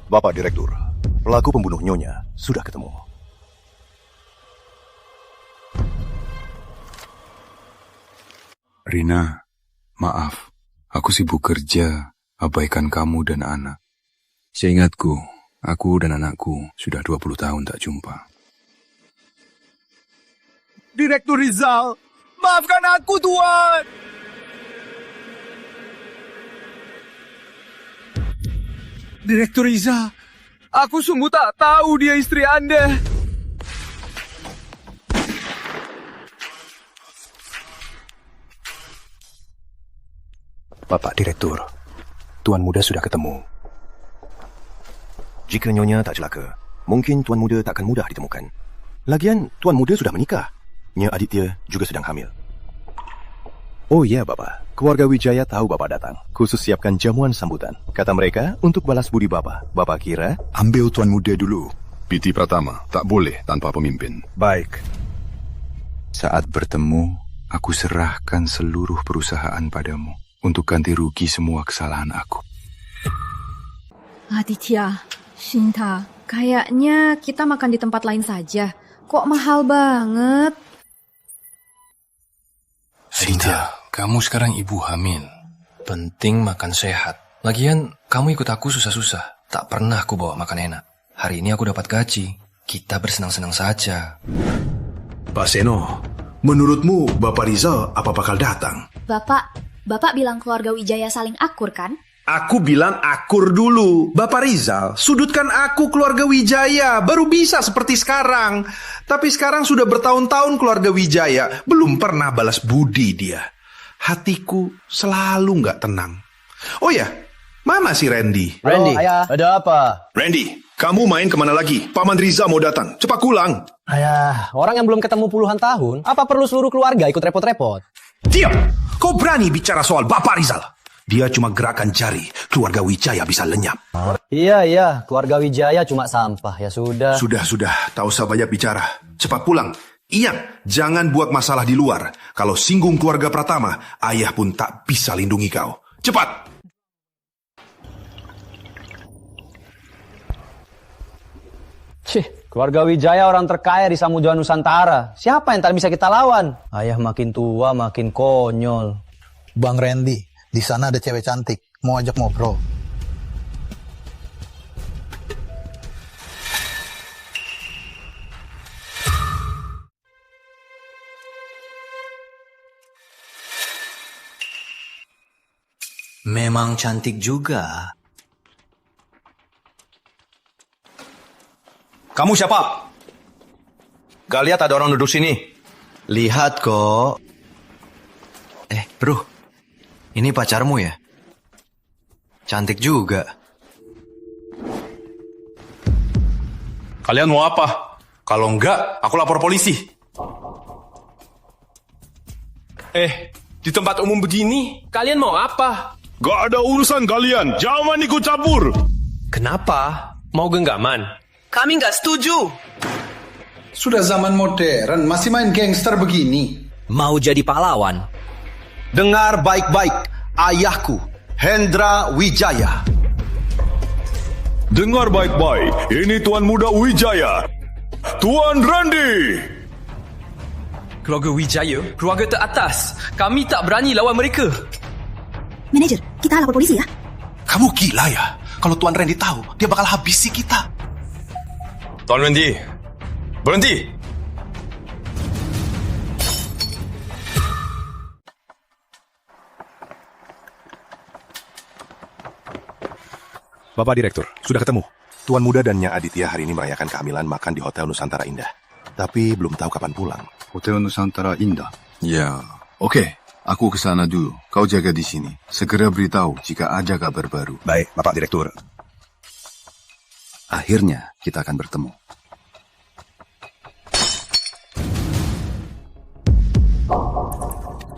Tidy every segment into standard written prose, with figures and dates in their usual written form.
Bapak Direktur, pelaku pembunuh Nyonya sudah ketemu. Rina, maaf. Aku sibuk kerja, abaikan kamu dan anak. Seingatku, aku dan anakku sudah 20 tahun tak jumpa. Direktur Rizal, maafkan aku, Tuan. Direktur Rizal, aku sungguh tak tahu dia istri Anda. Bapak Direktur, Tuan Muda sudah ketemu. Jika Nyonya tak celaka, mungkin Tuan Muda takkan mudah ditemukan. Lagian, Tuan Muda sudah menikah. Nya Aditya juga sedang hamil. Oh iya, Bapak. Keluarga Wijaya tahu Bapak datang. Khusus siapkan jamuan sambutan. Kata mereka, untuk balas budi Bapak. Bapak kira? Ambil Tuan Muda dulu. Piti Pratama, tak boleh tanpa pemimpin. Baik. Saat bertemu, aku serahkan seluruh perusahaan padamu untuk ganti rugi semua kesalahan aku. Aditya, Shinta, kayaknya kita makan di tempat lain saja. Kok mahal banget? Shinta, kamu sekarang ibu hamil. Penting makan sehat. Lagian, kamu ikut aku susah-susah. Tak pernah aku bawa makan enak. Hari ini aku dapat gaji. Kita bersenang-senang saja. Pak Seno, menurutmu Bapak Rizal apa bakal datang? Bapak bilang keluarga Wijaya saling akur kan? Aku bilang akur dulu. Bapak Rizal, sudutkan aku keluarga Wijaya. Baru bisa seperti sekarang. Tapi sekarang sudah bertahun-tahun keluarga Wijaya. Belum pernah balas budi dia. Hatiku selalu nggak tenang. Oh ya, mana si Randy? Randy, ayah, ada apa? Randy, kamu main kemana lagi? Paman Riza mau datang. Cepat pulang. Ayah, orang yang belum ketemu puluhan tahun, apa perlu seluruh keluarga ikut repot-repot? Diam! Kau berani bicara soal Bapak Rizal? Dia cuma gerakan jari, keluarga Wijaya bisa lenyap. Iya, keluarga Wijaya cuma sampah, ya sudah. Sudah, tak usah banyak bicara. Cepat pulang. Ingat, jangan buat masalah di luar. Kalau singgung keluarga Pratama, ayah pun tak bisa lindungi kau. Cepat! Keluarga Wijaya orang terkaya di Samudra Nusantara. Siapa yang tak bisa kita lawan? Ayah makin tua, makin konyol. Bang Randy, di sana ada cewek cantik, mau ajak ngobrol. Memang cantik juga. Kamu siapa? Gak lihat ada orang duduk sini? Lihat kok. Bro. Ini pacarmu ya? Cantik juga. Kalian mau apa? Kalau enggak, aku lapor polisi. Di tempat umum begini, kalian mau apa? Gak ada urusan kalian, jangan ikut campur. Kenapa? Mau genggaman? Kami nggak setuju. Sudah zaman modern, masih main gangster begini. Mau jadi pahlawan? Dengar baik-baik, ayahku, Hendra Wijaya. Dengar baik-baik, ini Tuan Muda Wijaya, Tuan Randy. Keluarga Wijaya, keluarga teratas. Kami tak berani lawan mereka. Manajer, kita lapor polisi ya. Kamu gila ya? Kalau Tuan Randy tahu, dia bakal habisi kita. Tuan Randy, berhenti. Bapak Direktur, sudah ketemu. Tuan Muda dan Nya Aditya hari ini merayakan kehamilan makan di Hotel Nusantara Indah. Tapi belum tahu kapan pulang. Hotel Nusantara Indah? Ya, oke. Aku ke sana dulu. Kau jaga di sini. Segera beritahu jika ada kabar baru. Baik, Bapak Direktur. Akhirnya kita akan bertemu.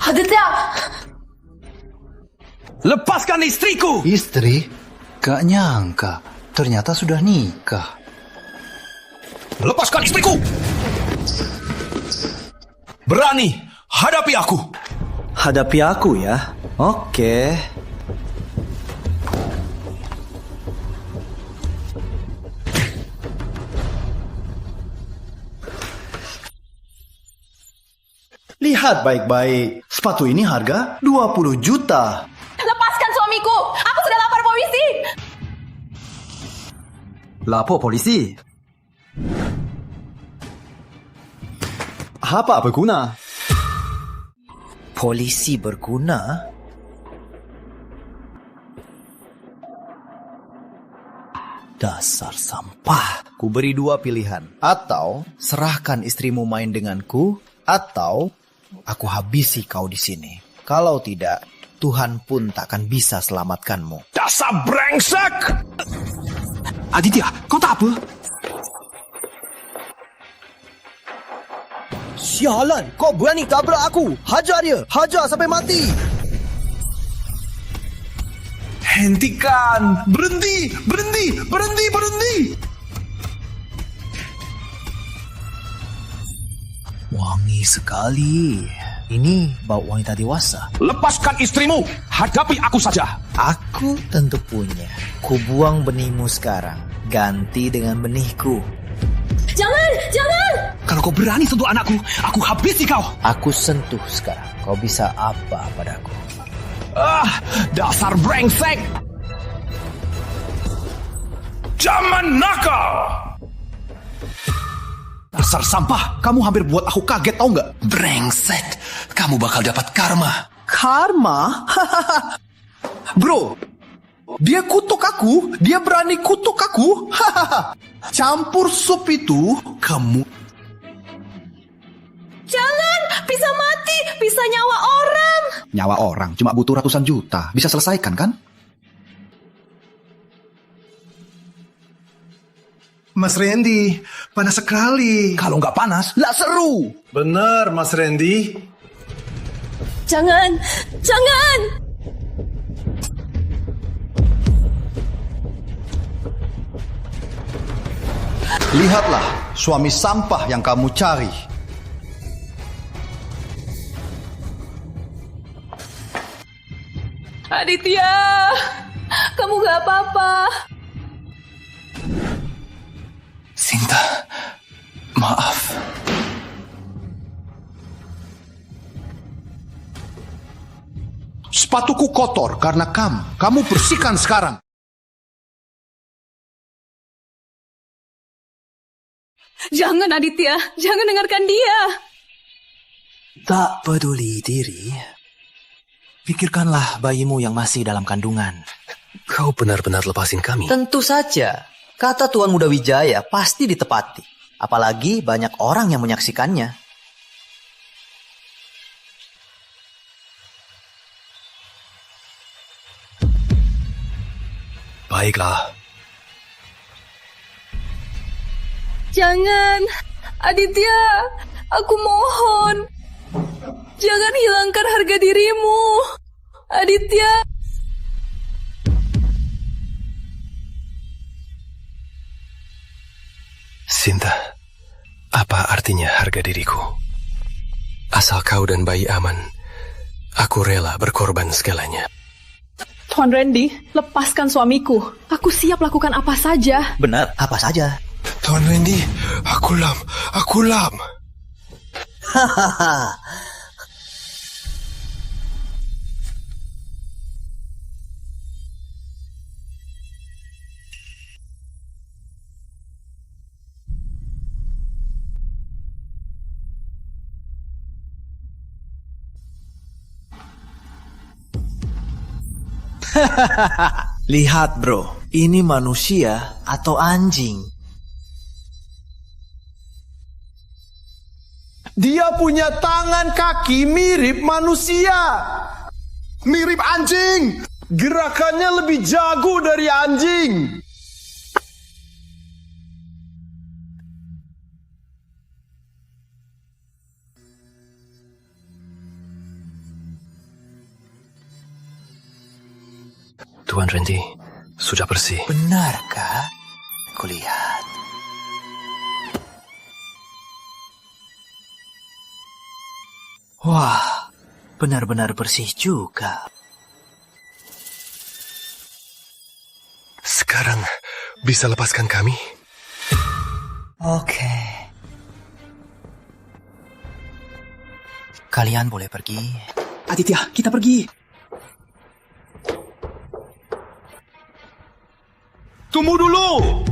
Aditya! Lepaskan istriku! Istri? Gak nyangka, ternyata sudah nikah. Lepaskan istriku! Berani, hadapi aku! Hadapi aku ya? Oke. Lihat baik-baik. Sepatu ini harga 20 juta. Lepaskan suamiku. Aku sudah lapor polisi. Lapor polisi? Apa berguna? Polisi berguna? Dasar sampah. Ku beri 2 pilihan. Atau serahkan istrimu main denganku, atau aku habisi kau di sini. Kalau tidak, Tuhan pun takkan bisa selamatkanmu. Dasar brengsek! Aditya, kau tak apa? Sialan, kau berani tabrak aku. Hajar dia, hajar sampai mati. Hentikan! Berhenti! Berhenti! Berhenti! Berhenti! Wangi sekali. Ini bau wanita dewasa. Lepaskan istrimu! Hadapi aku saja! Aku tentu punya. Ku buang benihmu sekarang. Ganti dengan benihku. Jangan! Jangan! Kalau kau berani sentuh anakku, aku habisi kau. Aku sentuh sekarang. Kau bisa apa padaku? Dasar brengsek! Jangan nakal! Dasar sampah, kamu hampir buat aku kaget, tau nggak? Brengsek, kamu bakal dapat karma. Karma? Bro, dia kutuk aku, dia berani kutuk aku. Campur sup itu, kamu... Jangan! Bisa mati! Bisa nyawa orang! Nyawa orang cuma butuh ratusan juta. Bisa selesaikan kan? Mas Randy, panas sekali. Kalau nggak panas, nggak seru. Benar, Mas Randy. Jangan! Jangan! Lihatlah suami sampah yang kamu cari. Aditya! Kamu gak apa-apa? Sinta, maaf. Sepatuku kotor karena kamu. Kamu bersihkan sekarang. Jangan Aditya, jangan dengarkan dia. Tak peduli diri. Pikirkanlah bayimu yang masih dalam kandungan. Kau benar-benar lepasin kami? Tentu saja. Kata Tuan Muda Wijaya pasti ditepati. Apalagi banyak orang yang menyaksikannya. Baiklah. Jangan, Aditya, aku mohon. Jangan hilangkan harga dirimu, Aditya. Sinta, apa artinya harga diriku? Asal kau dan bayi aman, aku rela berkorban segalanya. Tuan Randy, lepaskan suamiku. Aku siap lakukan apa saja. Benar, apa saja. Tuan Randy, aku lam. Hahaha. Lihat bro, ini manusia atau anjing? Dia punya tangan kaki mirip manusia. Mirip anjing. Gerakannya lebih jago dari anjing. Tuan Randy, sudah bersih. Benarkah? Kulihat. Wah, benar-benar bersih juga. Sekarang bisa lepaskan kami? Oke. Kalian boleh pergi. Aditya, kita pergi. Tunggu dulu!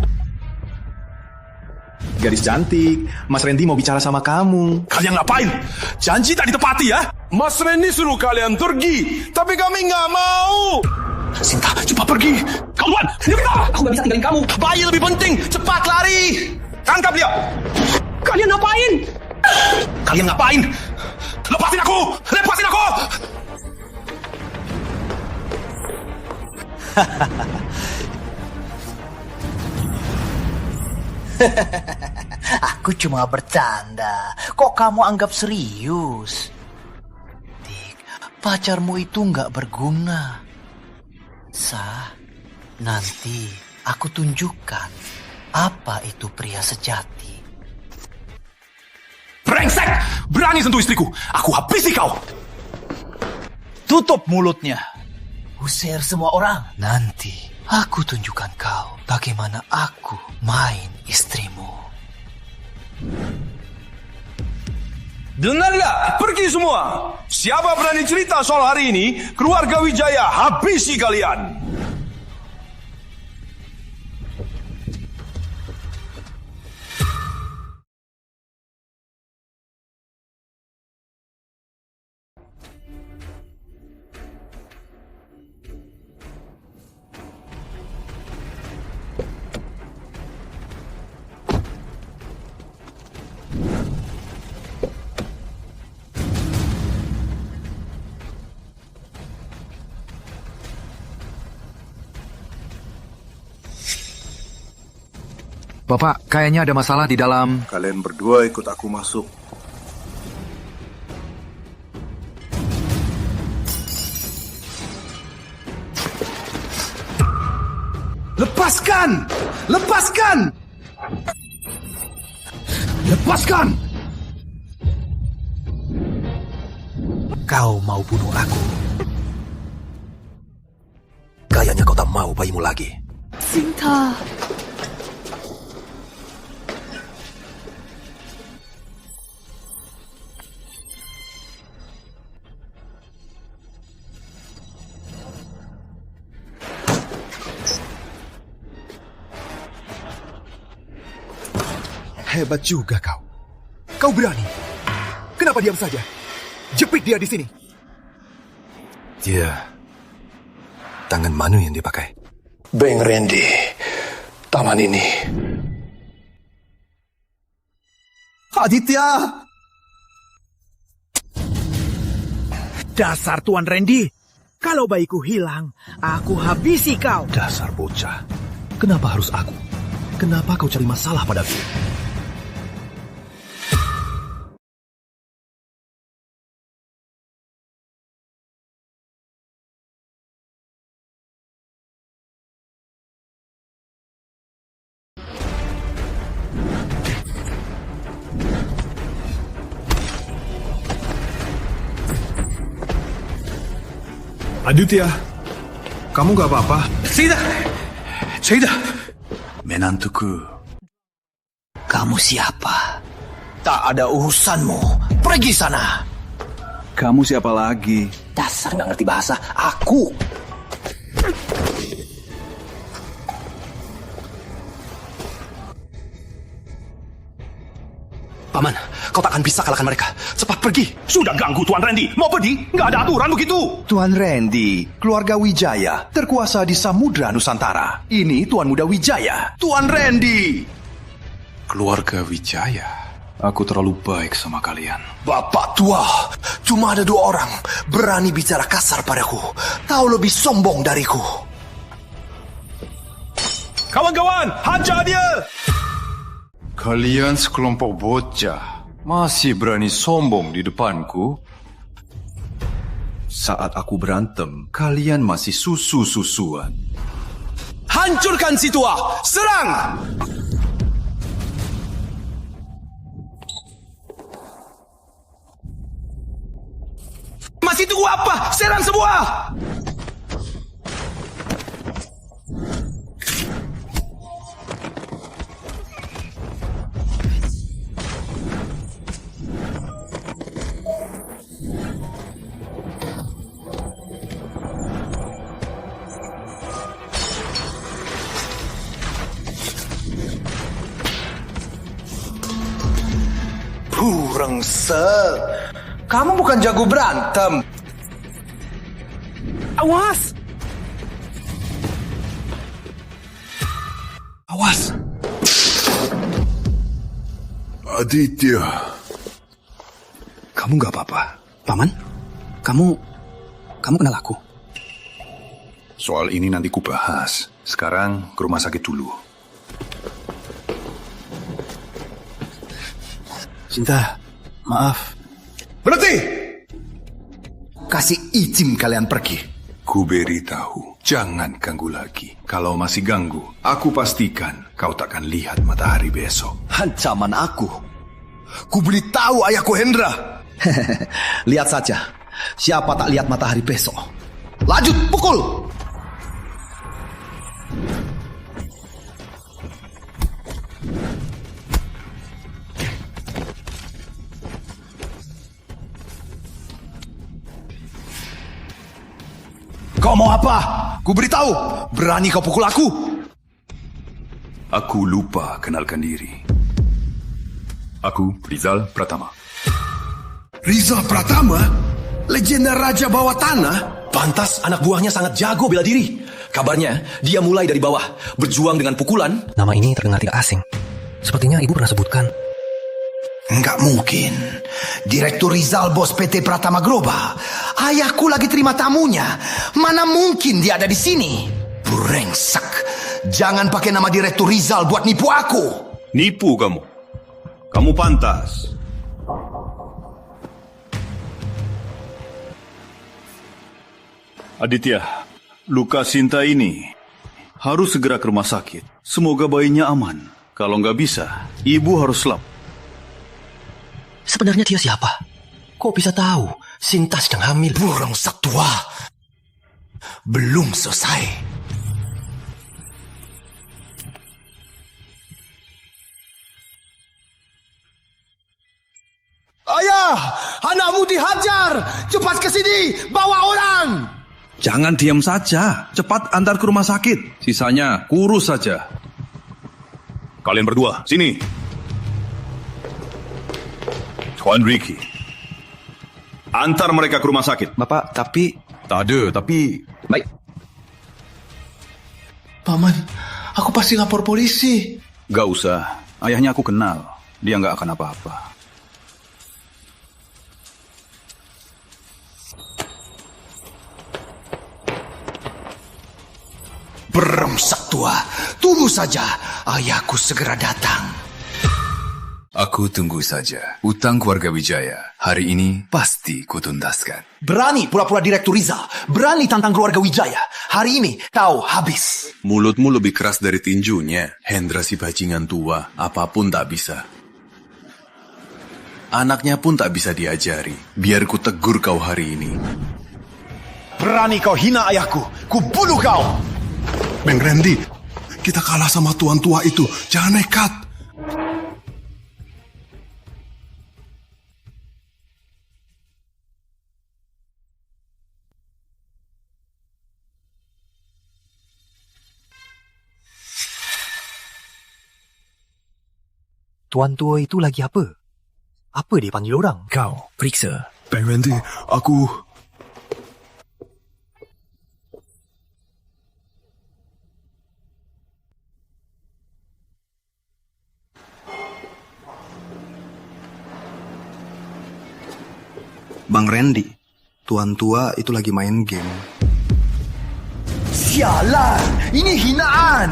Gadis cantik, Mas Randy mau bicara sama kamu. Kalian ngapain? Janji tak ditepati ya? Mas Randy suruh kalian pergi, tapi kami nggak mau. Sinta, cepat pergi. Kau duluan, Sinta. Aku nggak bisa tinggalin kamu. Bayi lebih penting, cepat lari. Tangkap dia. Kalian ngapain? Kalian ngapain? Lepasin aku! Lepasin aku! Aku cuma bercanda. Kok kamu anggap serius? Dik, pacarmu itu nggak berguna. Nanti aku tunjukkan apa itu pria sejati. Brengsek! Berani sentuh istriku! Aku habisi kau! Tutup mulutnya. Usir semua orang. Nanti aku tunjukkan kau bagaimana aku main istrimu. Dengarlah, pergi semua. Siapa berani cerita soal hari ini, keluarga Wijaya habisi kalian. Bapak, kayaknya ada masalah di dalam. Kalian berdua ikut aku masuk. Lepaskan! Lepaskan! Lepaskan! Kau mau bunuh aku? Kayaknya kau tak mau bayimu lagi. Sinta. Hebat juga kau. Kau berani. Kenapa diam saja? Jepit dia di sini. Dia... tangan mana yang dia pakai? Bang Randy, taman ini. Aditya! Dasar Tuan Randy. Kalau bayiku hilang, aku habisi kau. Dasar bocah. Kenapa harus aku? Kenapa kau cari masalah padaku? Aditya, kamu gak apa-apa? Sida! Menantuku. Kamu siapa? Tak ada urusanmu. Pergi sana. Kamu siapa lagi? Dasar nggak ngerti bahasa. Aku. Paman, kau takkan bisa kalahkan mereka. Cepat pergi. Sudah ganggu Tuan Randy. Mau pergi? Nggak ada aturan begitu. Tuan Randy, keluarga Wijaya, terkuasa di Samudra Nusantara. Ini Tuan Muda Wijaya, Tuan Randy. Keluarga Wijaya. Aku terlalu baik sama kalian. Bapak tua, cuma ada 2 orang berani bicara kasar padaku. Kau lebih sombong dariku. Kawan-kawan, hajar dia! Kalian sekelompok bocah masih berani sombong di depanku? Saat aku berantem, kalian masih susu-susuan. Hancurkan si tua! Serang! Masih tunggu apa? Serang semua! Brengsek. Kamu bukan jago berantem. Awas! Awas! Aditya. Kamu gak apa-apa. Paman, kamu kenal aku? Soal ini nanti ku bahas. Sekarang ke rumah sakit dulu. Sinta, maaf. Berhenti! Kasih izin kalian pergi. Ku beritahu, jangan ganggu lagi. Kalau masih ganggu, aku pastikan kau takkan lihat matahari besok. Ancaman aku. Ku beritahu ayahku Hendra. Lihat saja, siapa tak lihat matahari besok. Lanjut, pukul! Kau mau apa? Ku beritahu, berani kau pukul aku? Aku lupa kenalkan diri. Aku Rizal Pratama. Rizal Pratama? Legenda Raja Bawah Tanah? Pantas anak buahnya sangat jago bela diri. Kabarnya, dia mulai dari bawah, berjuang dengan pukulan. Nama ini terdengar tidak asing. Sepertinya ibu pernah sebutkan. Enggak mungkin. Direktur Rizal bos PT Pratama Global. Ayahku lagi terima tamunya. Mana mungkin dia ada di sini? Brengsek. Jangan pakai nama Direktur Rizal buat nipu aku. Nipu kamu? Kamu pantas. Aditya, luka Sinta ini harus segera ke rumah sakit. Semoga bayinya aman. Kalau nggak bisa, ibu harus selap. Sebenarnya dia siapa? Kok bisa tahu Sinta sedang hamil? Brengsek tua. Belum selesai. Ayah, anakmu dihajar. Cepat ke sini, bawa orang. Jangan diam saja. Cepat antar ke rumah sakit. Sisanya kurus saja. Kalian berdua, sini. Tuan Ricky. Antar mereka ke rumah sakit. Bapak, tapi... Tak ada, tapi... Baik. Paman, aku pasti lapor polisi. Gak usah. Ayahnya aku kenal. Dia gak akan apa-apa. Brengsek tua. Tunggu saja. Ayahku segera datang. Aku tunggu saja. Utang keluarga Wijaya hari ini pasti kutuntaskan. Berani pura-pura Direktur Rizal. Berani tantang keluarga Wijaya. Hari ini kau habis. Mulutmu lebih keras dari tinjunya. Hendra si bajingan tua, apapun tak bisa. Anaknya pun tak bisa diajari. Biar ku tegur kau hari ini. Berani kau hina ayahku. Ku bunuh kau. Bang Randy, kita kalah sama tuan tua itu. Jangan nekat. Tuan tua itu lagi apa? Apa dia panggil orang? Kau, periksa. Bang Randy, aku... Bang Randy, tuan tua itu lagi main game. Sialan, ini hinaan.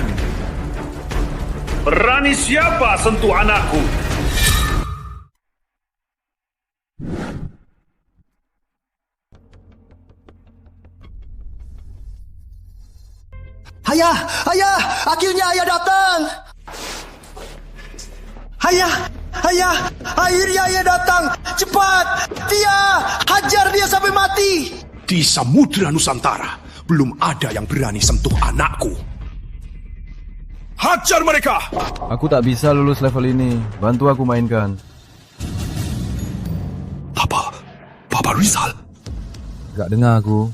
Berani siapa sentuh anakku? Ayah, ayah, akhirnya ayah datang. Ayah, akhirnya ayah datang. Cepat, Tia, hajar dia sampai mati. Di Samudra Nusantara, belum ada yang berani sentuh anakku. Hajar mereka! Aku tak bisa lulus level ini. Bantu aku mainkan. Papa Rizal? Gak dengar aku.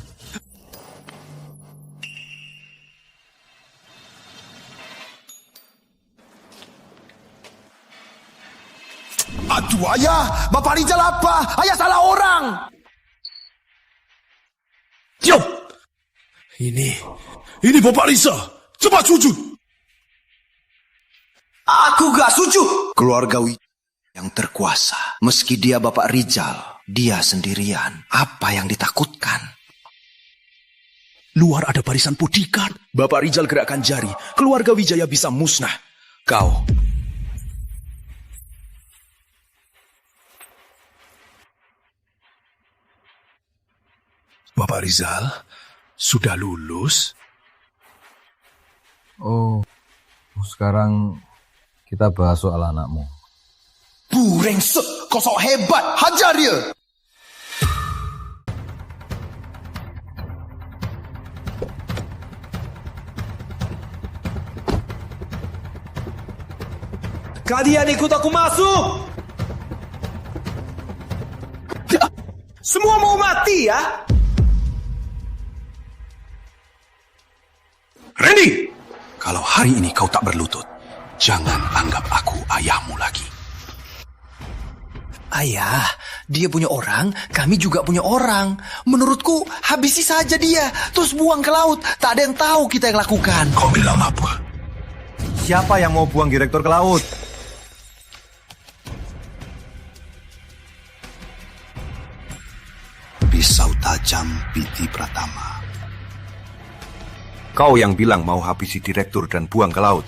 Aduh ayah, Bapak Rizal apa? Ayah salah orang. Diam! Ini Bapak Rizal. Cepat sujud. Aku gak sujud. Keluarga yang terkuasa. Meski dia Bapak Rizal, dia sendirian. Apa yang ditakutkan? Luar ada barisan bodyguard. Bapak Rizal gerakkan jari. Keluarga Wijaya bisa musnah. Kau. Bapak Rizal sudah lulus. Oh, sekarang kita bahas soal anakmu. Burengsek, kau sok hebat. Hajar dia. Kalian ikut aku masuk. Semua mau mati ya? Randy, kalau hari ini kau tak berlutut, jangan anggap aku ayahmu lagi. Ayah, dia punya orang, kami juga punya orang. Menurutku, habisi saja dia, terus buang ke laut. Tak ada yang tahu kita yang lakukan. Kau bilang apa? Siapa yang mau buang direktur ke laut? Pisau tajam Piti Pratama. Kau yang bilang mau habisi direktur dan buang ke laut.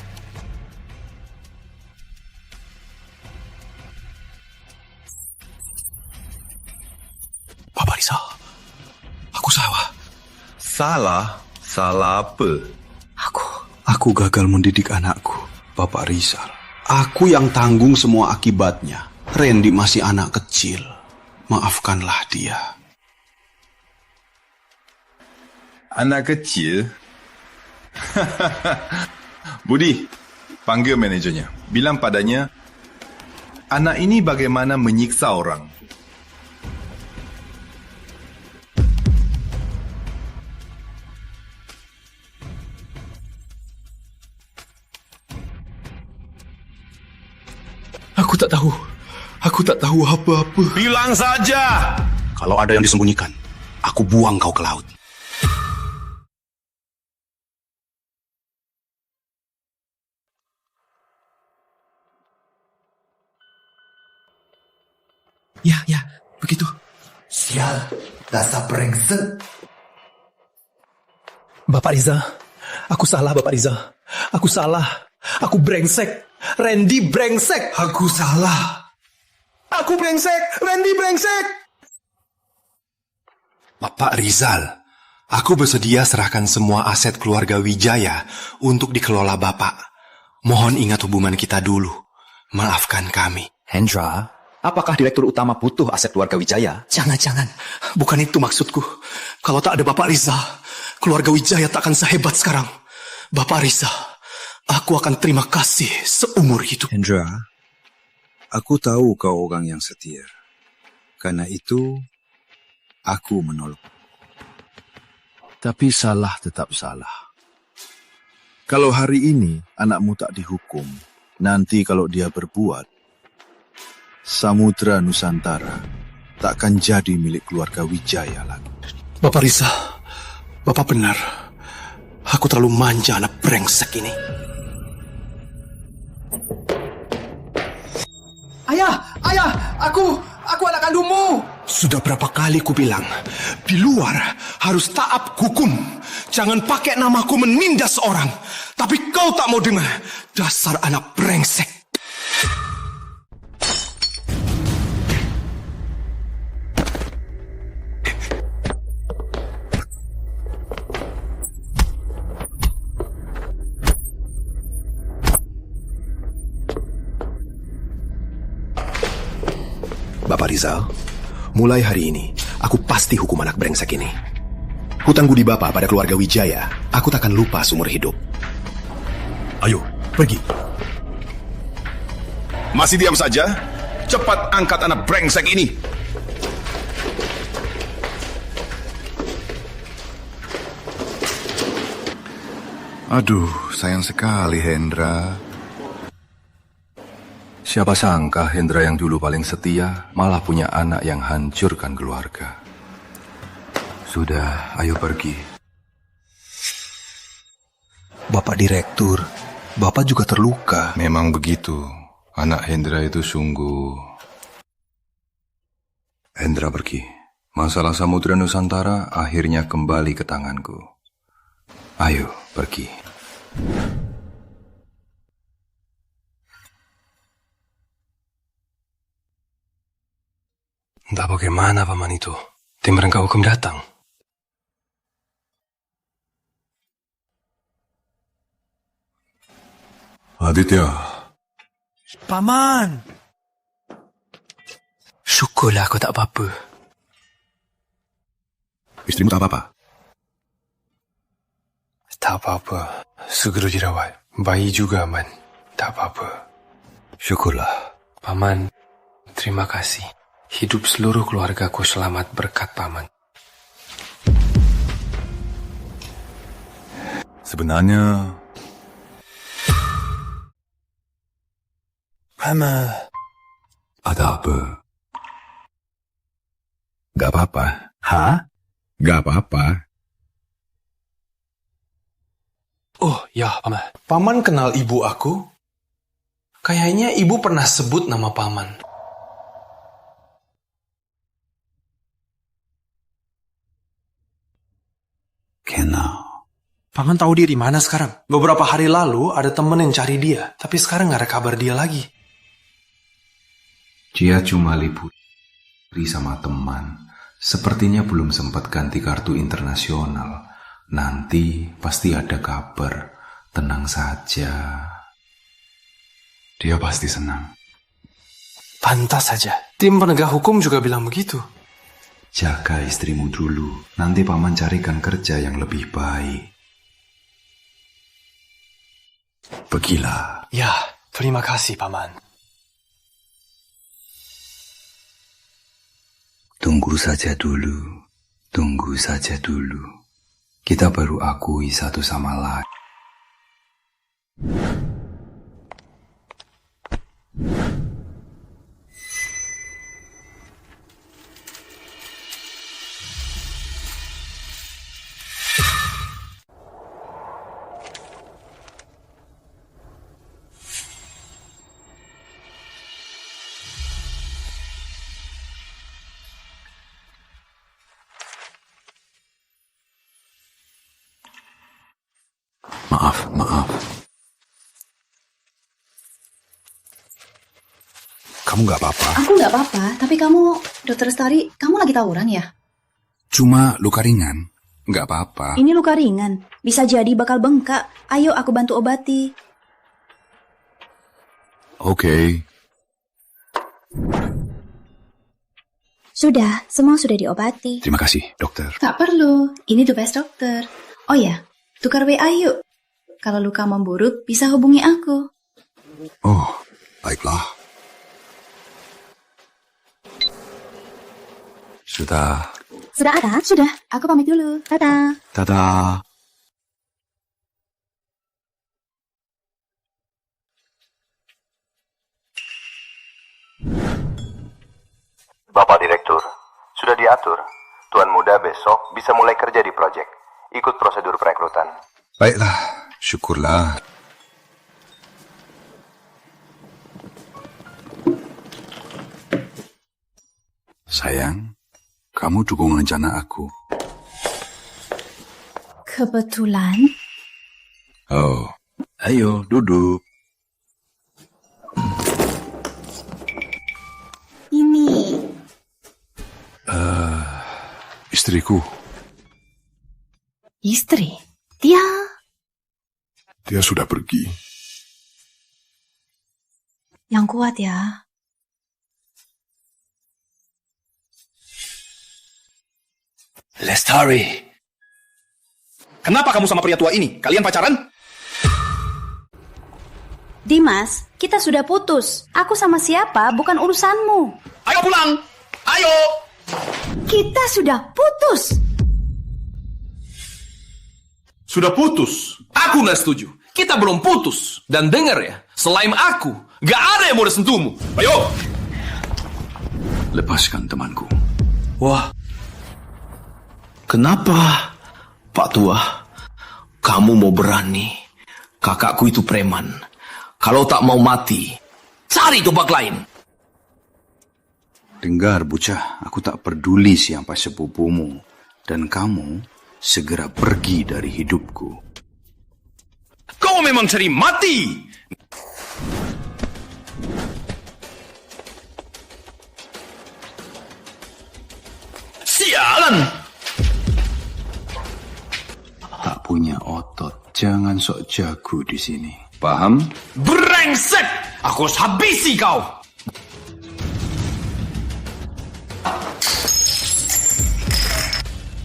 Bapak Rizal, aku salah. Salah? Salah apa? Aku gagal mendidik anakku, Bapak Rizal. Aku yang tanggung semua akibatnya. Randy masih anak kecil. Maafkanlah dia. Anak kecil? Budi, panggil manajernya. Bilang padanya, anak ini bagaimana menyiksa orang. Aku tak tahu apa-apa. Bilang saja. Kalau ada yang disembunyikan, aku buang kau ke laut. Ya, begitu. Sial, dasar brengsek. Bapak Riza, aku salah Bapak Riza. Aku salah. Aku brengsek. Randy brengsek. Aku salah. Aku brengsek. Randy brengsek. Bapak Rizal, aku bersedia serahkan semua aset keluarga Wijaya untuk dikelola Bapak. Mohon ingat hubungan kita dulu. Maafkan kami. Hendra, apakah direktur utama butuh aset keluarga Wijaya? Jangan. Bukan itu maksudku. Kalau tak ada Bapak Riza, keluarga Wijaya tak akan sehebat sekarang. Bapak Riza, aku akan terima kasih seumur hidup. Hendra, aku tahu kau orang yang setia. Karena itu, aku menolong. Tapi salah tetap salah. Kalau hari ini anakmu tak dihukum, nanti kalau dia berbuat, Samudra Nusantara takkan jadi milik keluarga Wijaya lagi. Bapak Riza, Bapak benar. Aku terlalu manja anak brengsek ini. Ayah, aku anak kandungmu. Sudah berapa kali ku bilang, di luar harus taat hukum. Jangan pakai namaku menindas orang. Tapi kau tak mau dengar. Dasar anak brengsek. Bapak Rizal, mulai hari ini, aku pasti hukum anak brengsek ini. Hutang budi Bapak pada keluarga Wijaya, aku takkan lupa seumur hidup. Ayo, pergi. Masih diam saja? Cepat angkat anak brengsek ini. Aduh, sayang sekali Hendra. Siapa sangka Hendra yang dulu paling setia malah punya anak yang hancurkan keluarga. Sudah, ayo pergi. Bapak Direktur, Bapak juga terluka. Memang begitu. Anak Hendra itu sungguh... Hendra pergi. Masalah Samudra Nusantara akhirnya kembali ke tanganku. Ayo, pergi. Entah bagaimana paman itu. Tim penegak hukum datang. Aditya. Paman. Syukurlah aku tak apa-apa. Istrimu tak apa-apa? Tak apa-apa. Segera dirawat. Bayi juga aman. Tak apa-apa. Syukurlah. Paman, terima kasih. Hidup seluruh keluargaku selamat berkat paman. Sebenarnya... Paman. Ada apa? Gak apa-apa. Hah? Gak apa-apa. Oh, ya, paman. Paman kenal ibu aku? Kayaknya ibu pernah sebut nama paman. Kenal. Paman tahu dia di mana sekarang? Beberapa hari lalu ada temen yang cari dia, tapi sekarang gak ada kabar dia lagi. Dia cuma libur sama teman. Sepertinya belum sempat ganti kartu internasional. Nanti pasti ada kabar. Tenang saja. Dia pasti senang. Pantas saja. Tim penegak hukum juga bilang begitu. Jaga istrimu dulu. Nanti paman carikan kerja yang lebih baik. Pergilah. Ya, terima kasih paman. Tunggu saja dulu. Tunggu saja dulu. Kita baru akui satu sama lain. Maaf. Kamu gak apa-apa? Aku nggak apa-apa, tapi kamu, Dokter Lestari, kamu lagi tawuran ya? Cuma luka ringan. Gak apa-apa. Ini luka ringan, bisa jadi bakal bengkak. Ayo aku bantu obati. Oke. Sudah, semua sudah diobati. Terima kasih, dokter. Tak perlu, ini the best dokter. Oh ya, tukar WA yuk. Kalau luka memburuk, bisa hubungi aku. Oh, baiklah. Sudah. Sudah ada? Sudah, aku pamit dulu. Dadah. Dadah. Bapak Direktur, sudah diatur. Tuan Muda besok bisa mulai kerja di proyek. Ikut prosedur perekrutan. Baiklah, syukurlah. Sayang, kamu dukung rencana aku. Kebetulan. Oh, ayo duduk. Ini. Istriku. Istri? Dia sudah pergi. Yang kuat ya. Lestari. Kenapa kamu sama pria tua ini? Kalian pacaran? Dimas, kita sudah putus. Aku sama siapa bukan urusanmu. Ayo pulang! Ayo! Kita sudah putus. Sudah putus? Aku nggak setuju. kita belum putus. Dan dengar ya, selain aku, gak ada yang mau sentuhmu. Ayo! Lepaskan temanku. Wah, kenapa, Pak Tua? Kamu mau berani? Kakakku itu preman. Kalau tak mau mati, cari tombak lain. Dengar, bocah, aku tak peduli siapa sepupumu. Dan kamu segera pergi dari hidupku. Kau memang cari mati! Sialan! Tak punya otot, jangan sok jago di sini. Paham? Brengsek! Aku harus habisi kau!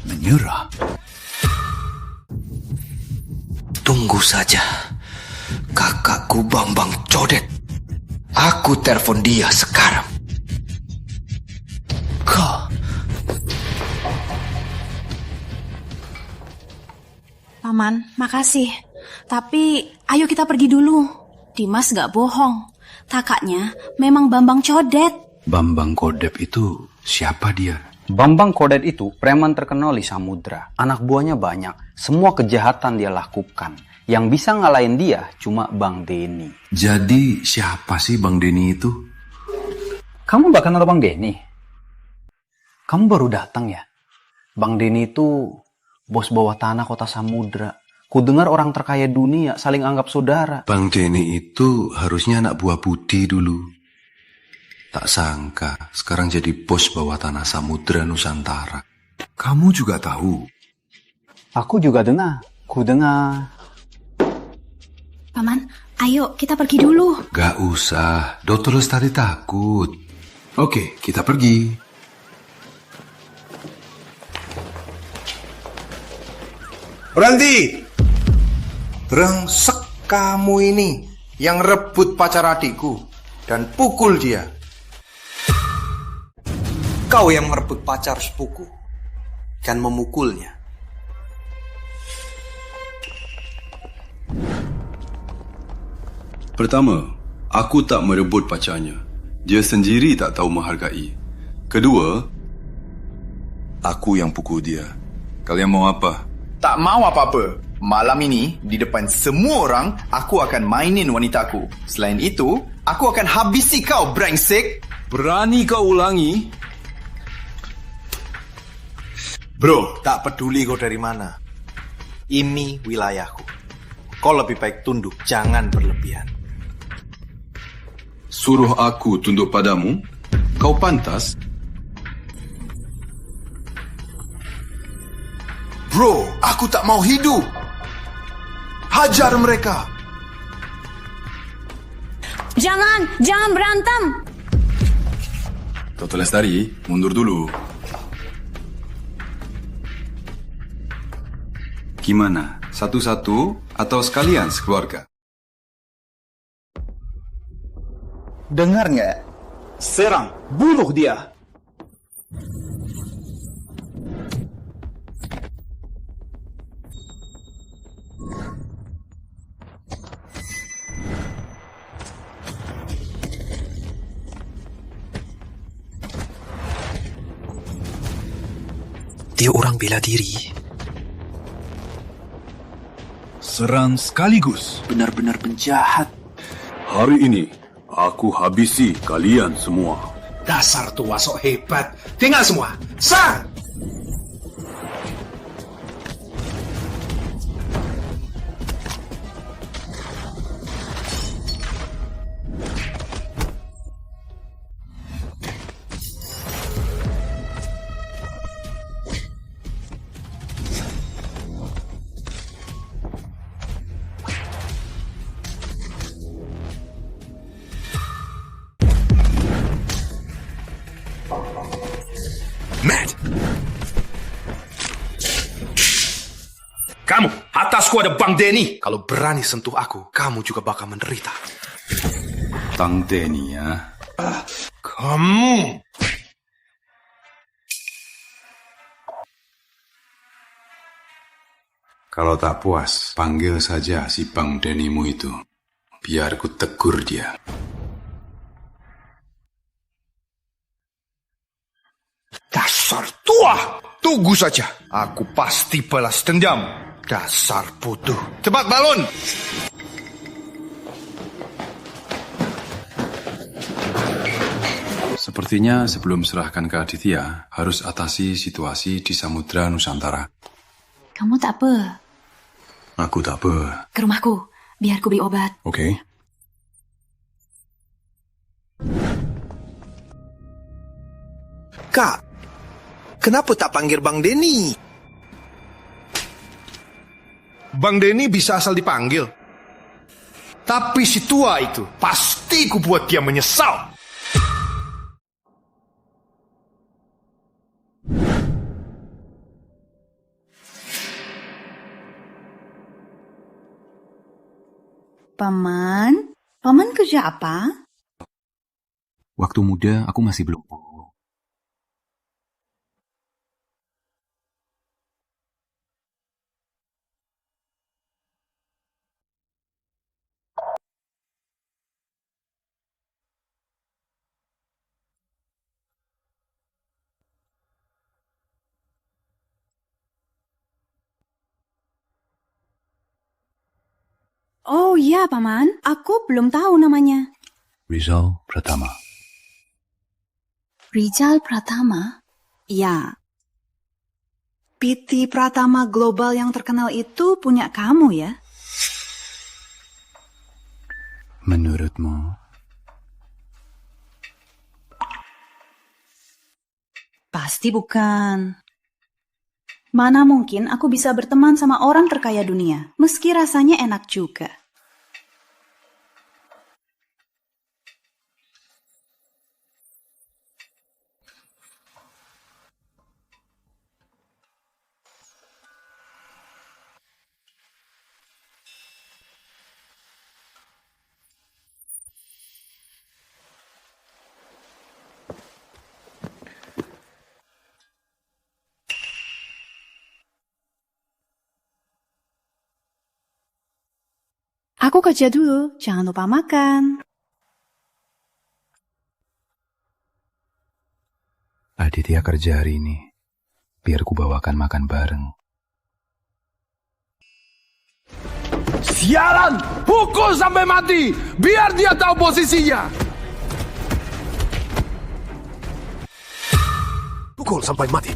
Menyerah. Tunggu saja. Kakakku Bambang Codet. Aku telepon dia sekarang. Paman, makasih. Tapi ayo kita pergi dulu. Dimas gak bohong. Kakaknya memang Bambang Codet. Bambang Codet itu siapa dia? Bambang Codet itu preman terkenal di Samudra. Anak buahnya banyak. Semua kejahatan dia lakukan. Yang bisa ngalahin dia cuma Bang Denny. Jadi siapa sih Bang Denny itu? Kamu gak kenal Bang Denny? Kamu baru datang ya? Bang Denny itu bos bawah tanah kota Samudra. Kudengar orang terkaya dunia saling anggap saudara. Bang Denny itu harusnya anak buah Budi dulu. Tak sangka sekarang jadi bos bawah tanah Samudra Nusantara. Kamu juga tahu? Aku juga dengar. Kudengar. Paman, ayo kita pergi dulu. Gak usah, Dr. Lestari takut. Oke, kita pergi. Berhenti! Brengsek kamu ini yang rebut pacar adikku dan pukul dia. Kau yang merebut pacar sepuku dan memukulnya. Pertama, aku tak merebut pacarnya. Dia sendiri tak tahu menghargai. Kedua, aku yang pukul dia. Kalian mau apa? Tak mau apa-apa. Malam ini, di depan semua orang, aku akan mainin wanitaku. Selain itu, aku akan habisi kau, brengsek. Berani kau ulangi? Bro, tak peduli kau dari mana. Ini wilayahku. Kau lebih baik tunduk, jangan berlebihan. Suruh aku tunduk padamu? Kau pantas? Bro, aku tak mau hidup. Hajar mereka. Jangan berantem. Dr. Lestari, mundur dulu. Gimana? Satu-satu atau sekalian sekeluarga? Dengar nggak? Serang, bunuh dia. Dia orang bela diri. Serang sekaligus. Benar-benar penjahat. Hari ini, aku habisi kalian semua. Dasar tua sok hebat. Tinggal semua. Sar! Matt! Kamu, atasku ada Bang Denny. Kalau berani sentuh aku, kamu juga bakal menderita. Bang Denny ya. Kamu! Kalau tak puas, panggil saja si Bang Denimu itu. Biar ku tegur dia. Dasar tua! Tunggu saja. Aku pasti balas dendam. Dasar bodoh. Cepat balon! Sepertinya sebelum serahkan ke Aditya, harus atasi situasi di Samudra Nusantara. Kamu tak apa? Aku tak apa. Ke rumahku, biar ku beli obat. Oke. Kak, kenapa tak panggil Bang Denny? Bang Denny bisa asal dipanggil. Tapi si tua itu, pasti ku buat dia menyesal. Paman? Paman kerja apa? Waktu muda aku masih belum. Oh iya, Paman. Aku belum tahu namanya. Rizal Pratama. Rizal Pratama? Ya. PT Pratama Global yang terkenal itu punya kamu ya? Menurutmu? Pasti bukan. Mana mungkin aku bisa berteman sama orang terkaya dunia, meski rasanya enak juga. Aku kerja dulu, jangan lupa makan. Aditya kerja hari ini. Biar ku bawakan makan bareng. Sialan! Pukul sampai mati! Biar dia tahu posisinya! Pukul sampai mati.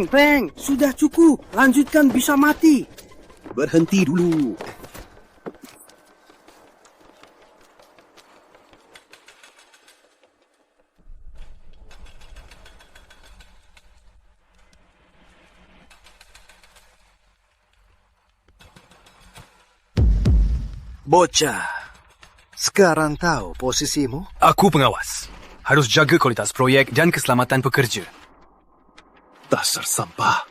Bang, sudah cukup. Lanjutkan, bisa mati. Berhenti dulu. Bocah, sekarang tahu posisimu? Aku pengawas. Harus jaga kualitas proyek dan keselamatan pekerja. Dasar sampah.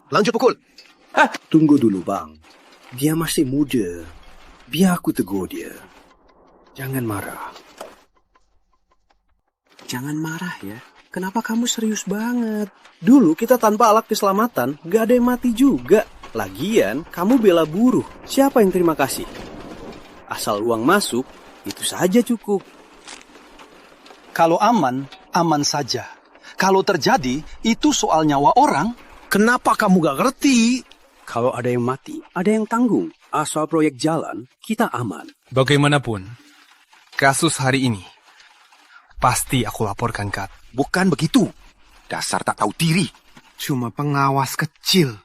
Lanjut pukul. Tunggu dulu, Bang. Dia masih muda. Biar aku tegur dia. Jangan marah. Jangan marah ya. Kenapa kamu serius banget? Dulu kita tanpa alat keselamatan, gak ada yang mati juga. Lagian, kamu bela buruh. Siapa yang terima kasih? Asal uang masuk, itu saja cukup. Kalau aman, aman saja. Kalau terjadi, itu soal nyawa orang. Kenapa kamu gak ngerti? Kalau ada yang mati, ada yang tanggung. Asal proyek jalan, kita aman. Bagaimanapun, kasus hari ini, pasti aku laporkan Kat. Bukan begitu. Dasar tak tahu diri. Cuma pengawas kecil.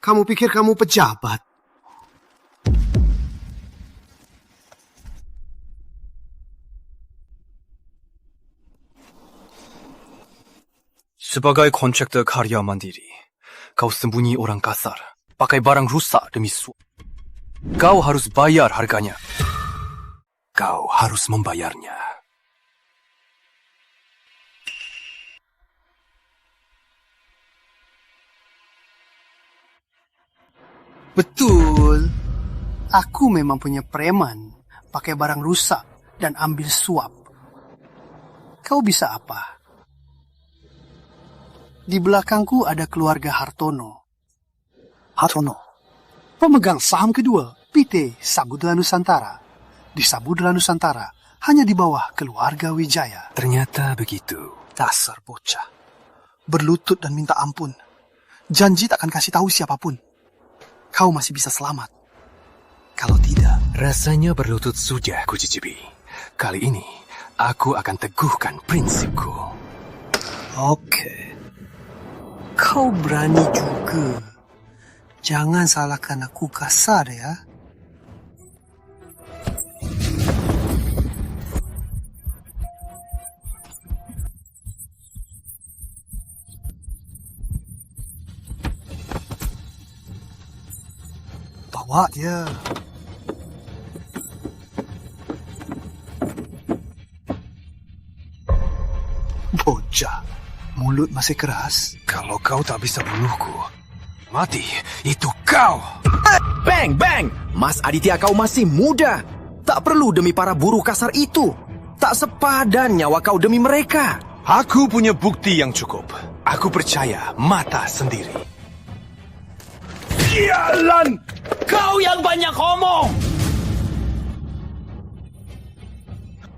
Kamu pikir kamu pejabat? Sebagai kontraktor karya mandiri, kau sembunyi orang kasar, pakai barang rusak demi suap. Kau harus bayar harganya. Kau harus membayarnya. Betul. Aku memang punya preman. Pakai barang rusak dan ambil suap. Kau bisa apa? Di belakangku ada keluarga Hartono. Hartono, pemegang saham kedua PT Samudra Nusantara. Di Samudra Nusantara, hanya di bawah keluarga Wijaya. Ternyata begitu. Dasar bocah. Berlutut dan minta ampun. Janji tak akan kasih tahu siapapun. Kau masih bisa selamat. Kalau tidak... Rasanya berlutut sudah ku cicipi. Kali ini, aku akan teguhkan prinsipku. Oke. Kau berani juga. Jangan salahkan aku kasar ya. Bawa dia. Bocah, mulut masih keras. Kalau kau tak bisa bunuhku, mati itu kau. Bang, bang! Mas Aditya, kau masih muda. Tak perlu demi para buruh kasar itu. Tak sepadan nyawa kau demi mereka. Aku punya bukti yang cukup. Aku percaya mata sendiri. Sialan! Kau yang banyak ngomong!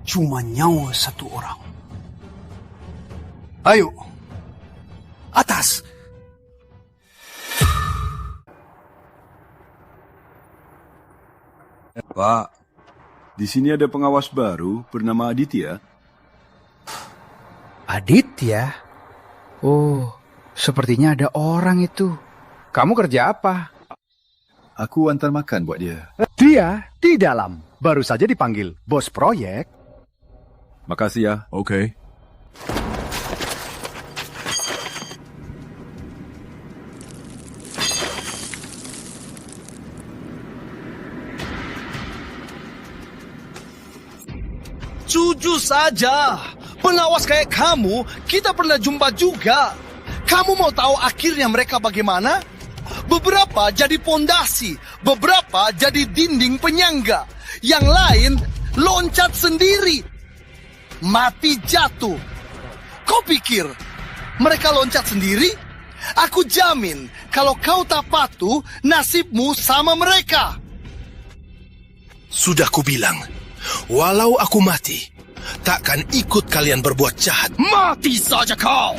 Cuma nyawa satu orang. Ayo. Atas. Pak, di sini ada pengawas baru bernama Aditya. Aditya? Oh, sepertinya ada orang itu. Kamu kerja apa? Aku antar makan buat dia. Dia di dalam. Baru saja dipanggil bos proyek. Makasih ya. Oke. Jujur saja, pengawas kayak kamu, kita pernah jumpa juga. Kamu mau tahu akhirnya mereka bagaimana? Beberapa jadi pondasi, beberapa jadi dinding penyangga. Yang lain loncat sendiri, mati jatuh. Kau pikir mereka loncat sendiri? Aku jamin kalau kau tak patuh, nasibmu sama mereka. Sudah kubilang, walau aku mati, takkan ikut kalian berbuat jahat. Mati saja kau!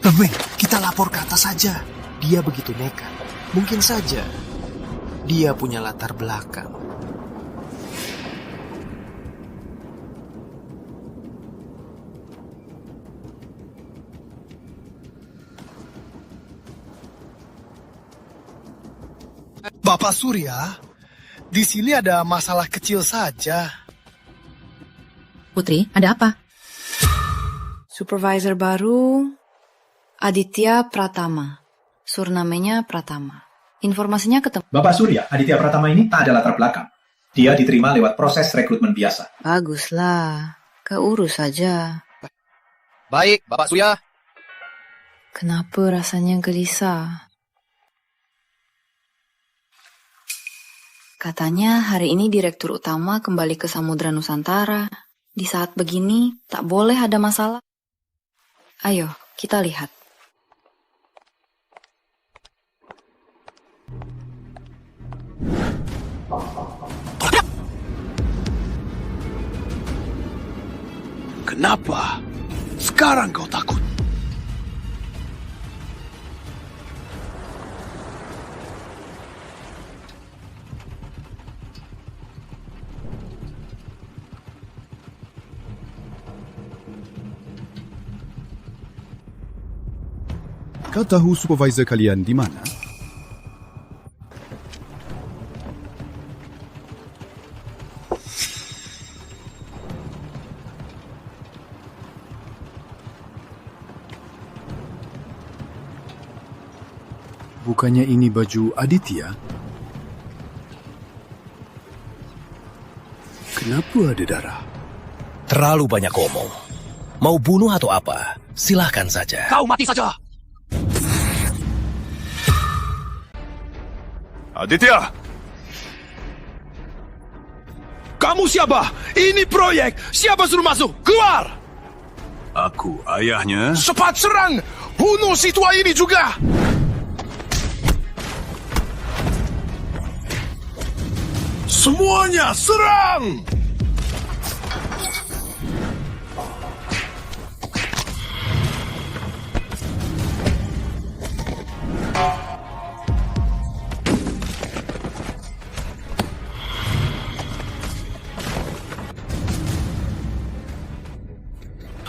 Weh, kita lapor ke atas saja. Dia begitu nekat. Mungkin saja dia punya latar belakang. Bapak Surya, di sini ada masalah kecil saja. Putri, ada apa? Supervisor baru Aditya Pratama. Surnamenya Pratama. Informasinya ketemu. Bapak Surya, Aditya Pratama ini tak ada latar belakang. Dia diterima lewat proses rekrutmen biasa. Baguslah. Keurus saja. Baik, Bapak Surya. Kenapa rasanya gelisah? Katanya hari ini direktur utama kembali ke Samudra Nusantara. Di saat begini, tak boleh ada masalah. Ayo, kita lihat. Kenapa? Sekarang kau takut? Kau tahu supervisor kalian di mana? Bukannya ini baju Aditya? Kenapa ada darah? Terlalu banyak ngomong. Mau bunuh atau apa? Silahkan saja. Kau mati saja! Aditya! Kamu siapa? Ini proyek. Siapa suruh masuk? Keluar! Aku ayahnya. Cepat serang! Bunuh si tua ini juga! Semuanya serang!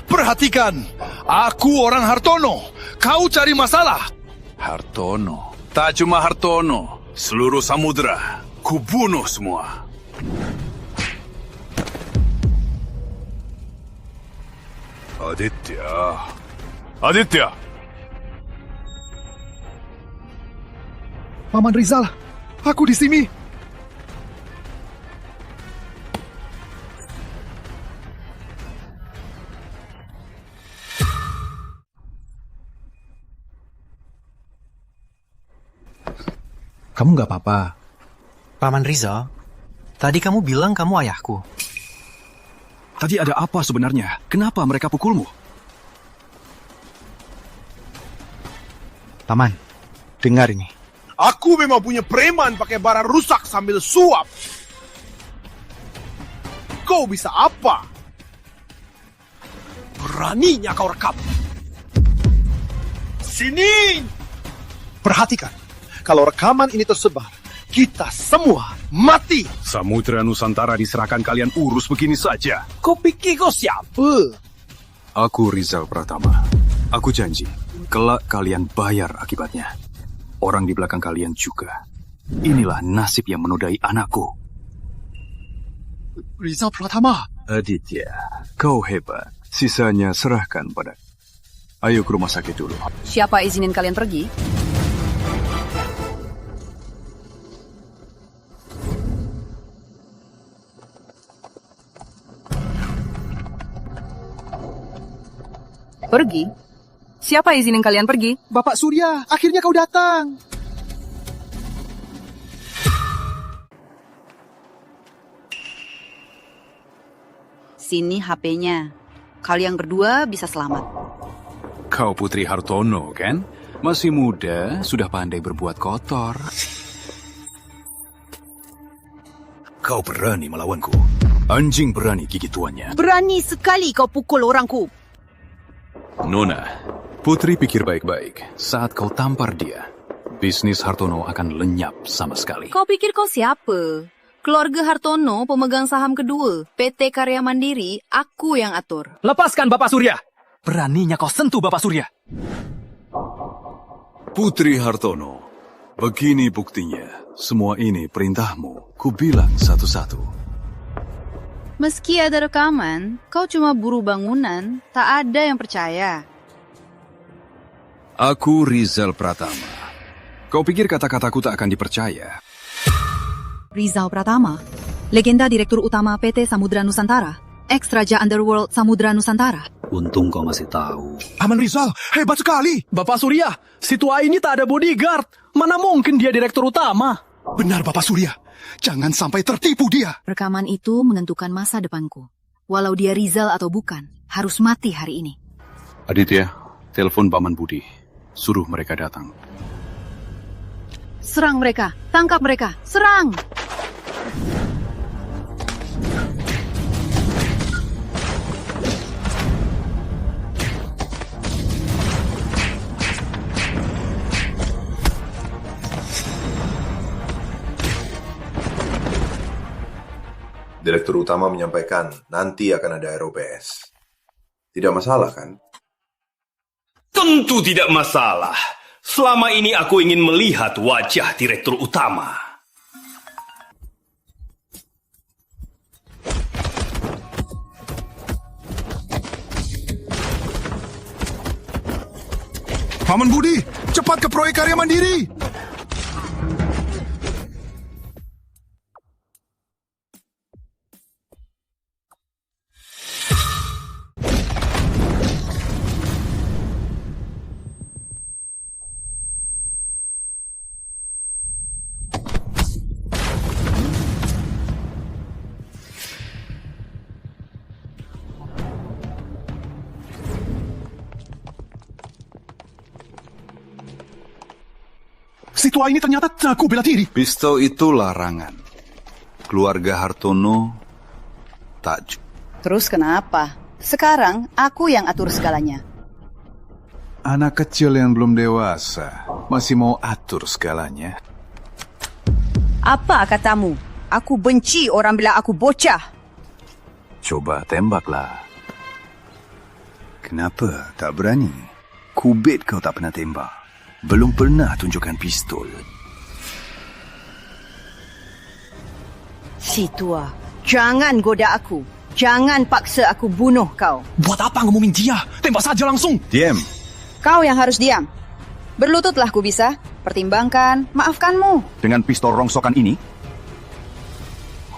Perhatikan, aku orang Hartono. Kau cari masalah. Hartono. Tak cuma Hartono. Seluruh samudera. Kubunuh semua. Aditya. Aditya. Paman Rizal, aku di sini. Kamu nggak apa-apa. Paman Rizal, tadi kamu bilang kamu ayahku. Tadi ada apa sebenarnya? Kenapa mereka pukulmu? Paman, dengar ini. Aku memang punya preman pakai barang rusak sambil suap. Kau bisa apa? Beraninya kau rekam. Sini! Perhatikan, kalau rekaman ini tersebar, kita semua mati. Samudera Nusantara diserahkan, kalian urus begini saja. Kau pikir kau siapa? Aku Rizal Pratama. Aku janji, kelak kalian bayar akibatnya. Orang di belakang kalian juga. Inilah nasib yang menodai anakku. Rizal Pratama. Aditya, kau hebat. Sisanya serahkan pada. Ayo ke rumah sakit dulu. Siapa izinin kalian pergi? Pergi? Siapa izinin kalian pergi? Bapak Surya, akhirnya kau datang. Sini HP-nya. Kalian berdua bisa selamat. Kau Putri Hartono, kan? Masih muda, sudah pandai berbuat kotor. Kau berani melawanku. Anjing berani gigit tuannya. Berani sekali kau pukul orangku. Nona, Putri pikir baik-baik. Saat kau tampar dia, bisnis Hartono akan lenyap sama sekali. Kau pikir kau siapa? Keluarga Hartono pemegang saham kedua. PT Karya Mandiri, aku yang atur. Lepaskan Bapak Surya! Beraninya kau sentuh Bapak Surya! Putri Hartono, begini buktinya. Semua ini perintahmu. Ku bilang satu-satu. Meski ada rekaman, kau cuma buruh bangunan, tak ada yang percaya. Aku Rizal Pratama. Kau pikir kata-kataku tak akan dipercaya? Rizal Pratama, legenda Direktur Utama PT Samudera Nusantara, ex-Raja Underworld Samudera Nusantara. Untung kau masih tahu. Paman Rizal, hebat sekali. Bapak Surya, si tua ini tak ada bodyguard. Mana mungkin dia Direktur Utama? Benar Bapak Surya, jangan sampai tertipu dia. Rekaman itu menentukan masa depanku. Walau dia Rizal atau bukan, harus mati hari ini. Aditya, telepon Paman Budi. Suruh mereka datang. Serang mereka, tangkap mereka, serang! Direktur Utama menyampaikan nanti akan ada ROPS. Tidak masalah kan? Tentu tidak masalah. Selama ini aku ingin melihat wajah Direktur Utama. Paman Budi, cepat ke proyek Karya Mandiri. si tua ini ternyata jago bela diri. Pistol itu larangan. Keluarga Hartono tak. Terus kenapa? Sekarang aku yang atur segalanya. Anak kecil yang belum dewasa masih mau atur segalanya. Apa katamu? Aku benci orang bilang aku bocah. Coba tembaklah. Kenapa tak berani? Kubet kau tak pernah tembak. Belum pernah tunjukkan pistol. Si tua, jangan goda aku. Jangan paksa aku bunuh kau. Buat apa ngumumin dia? Tembak saja langsung. Diam. Kau yang harus diam. Berlututlah ku bisa. Pertimbangkan, maafkanmu. Dengan pistol rongsokan ini?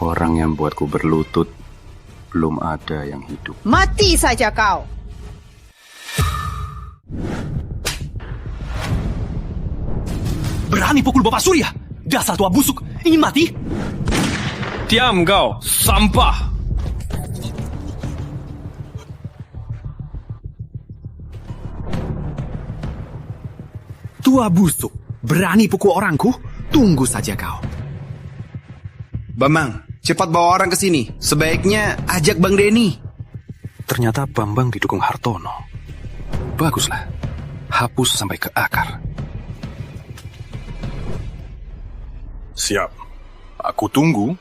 Orang yang buatku berlutut belum ada yang hidup. Mati saja kau. Berani pukul Bapak Surya? Dasar tua busuk. Ingin mati? Diam kau, sampah. Tua busuk. Berani pukul orangku? Tunggu saja kau. Bambang, cepat bawa orang ke sini. Sebaiknya ajak Bang Denny. Ternyata Bambang didukung Hartono. Baguslah. Hapus sampai ke akar. Siap. Aku tunggu.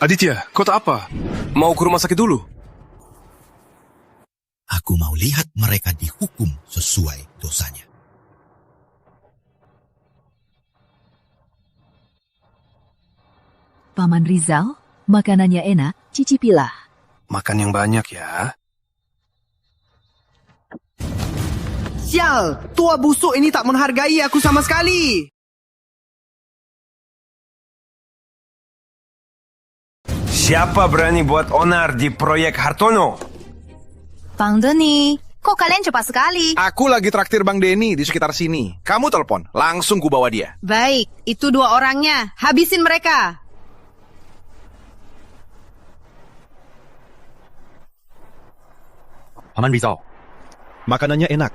Aditya, kau tak apa? Mau ke rumah sakit dulu? Aku mau lihat mereka dihukum sesuai dosanya. Paman Rizal, makanannya enak, cicipilah. Makan yang banyak ya. Sial, tua busuk ini tak menghargai aku sama sekali. Siapa berani buat onar di proyek Hartono? Bang Denny, kok kalian cepat sekali? Aku lagi traktir Bang Denny di sekitar sini. Kamu telepon, langsung ku bawa dia. Baik, itu 2 orangnya. Habisin mereka. Paman Rizal, makanannya enak.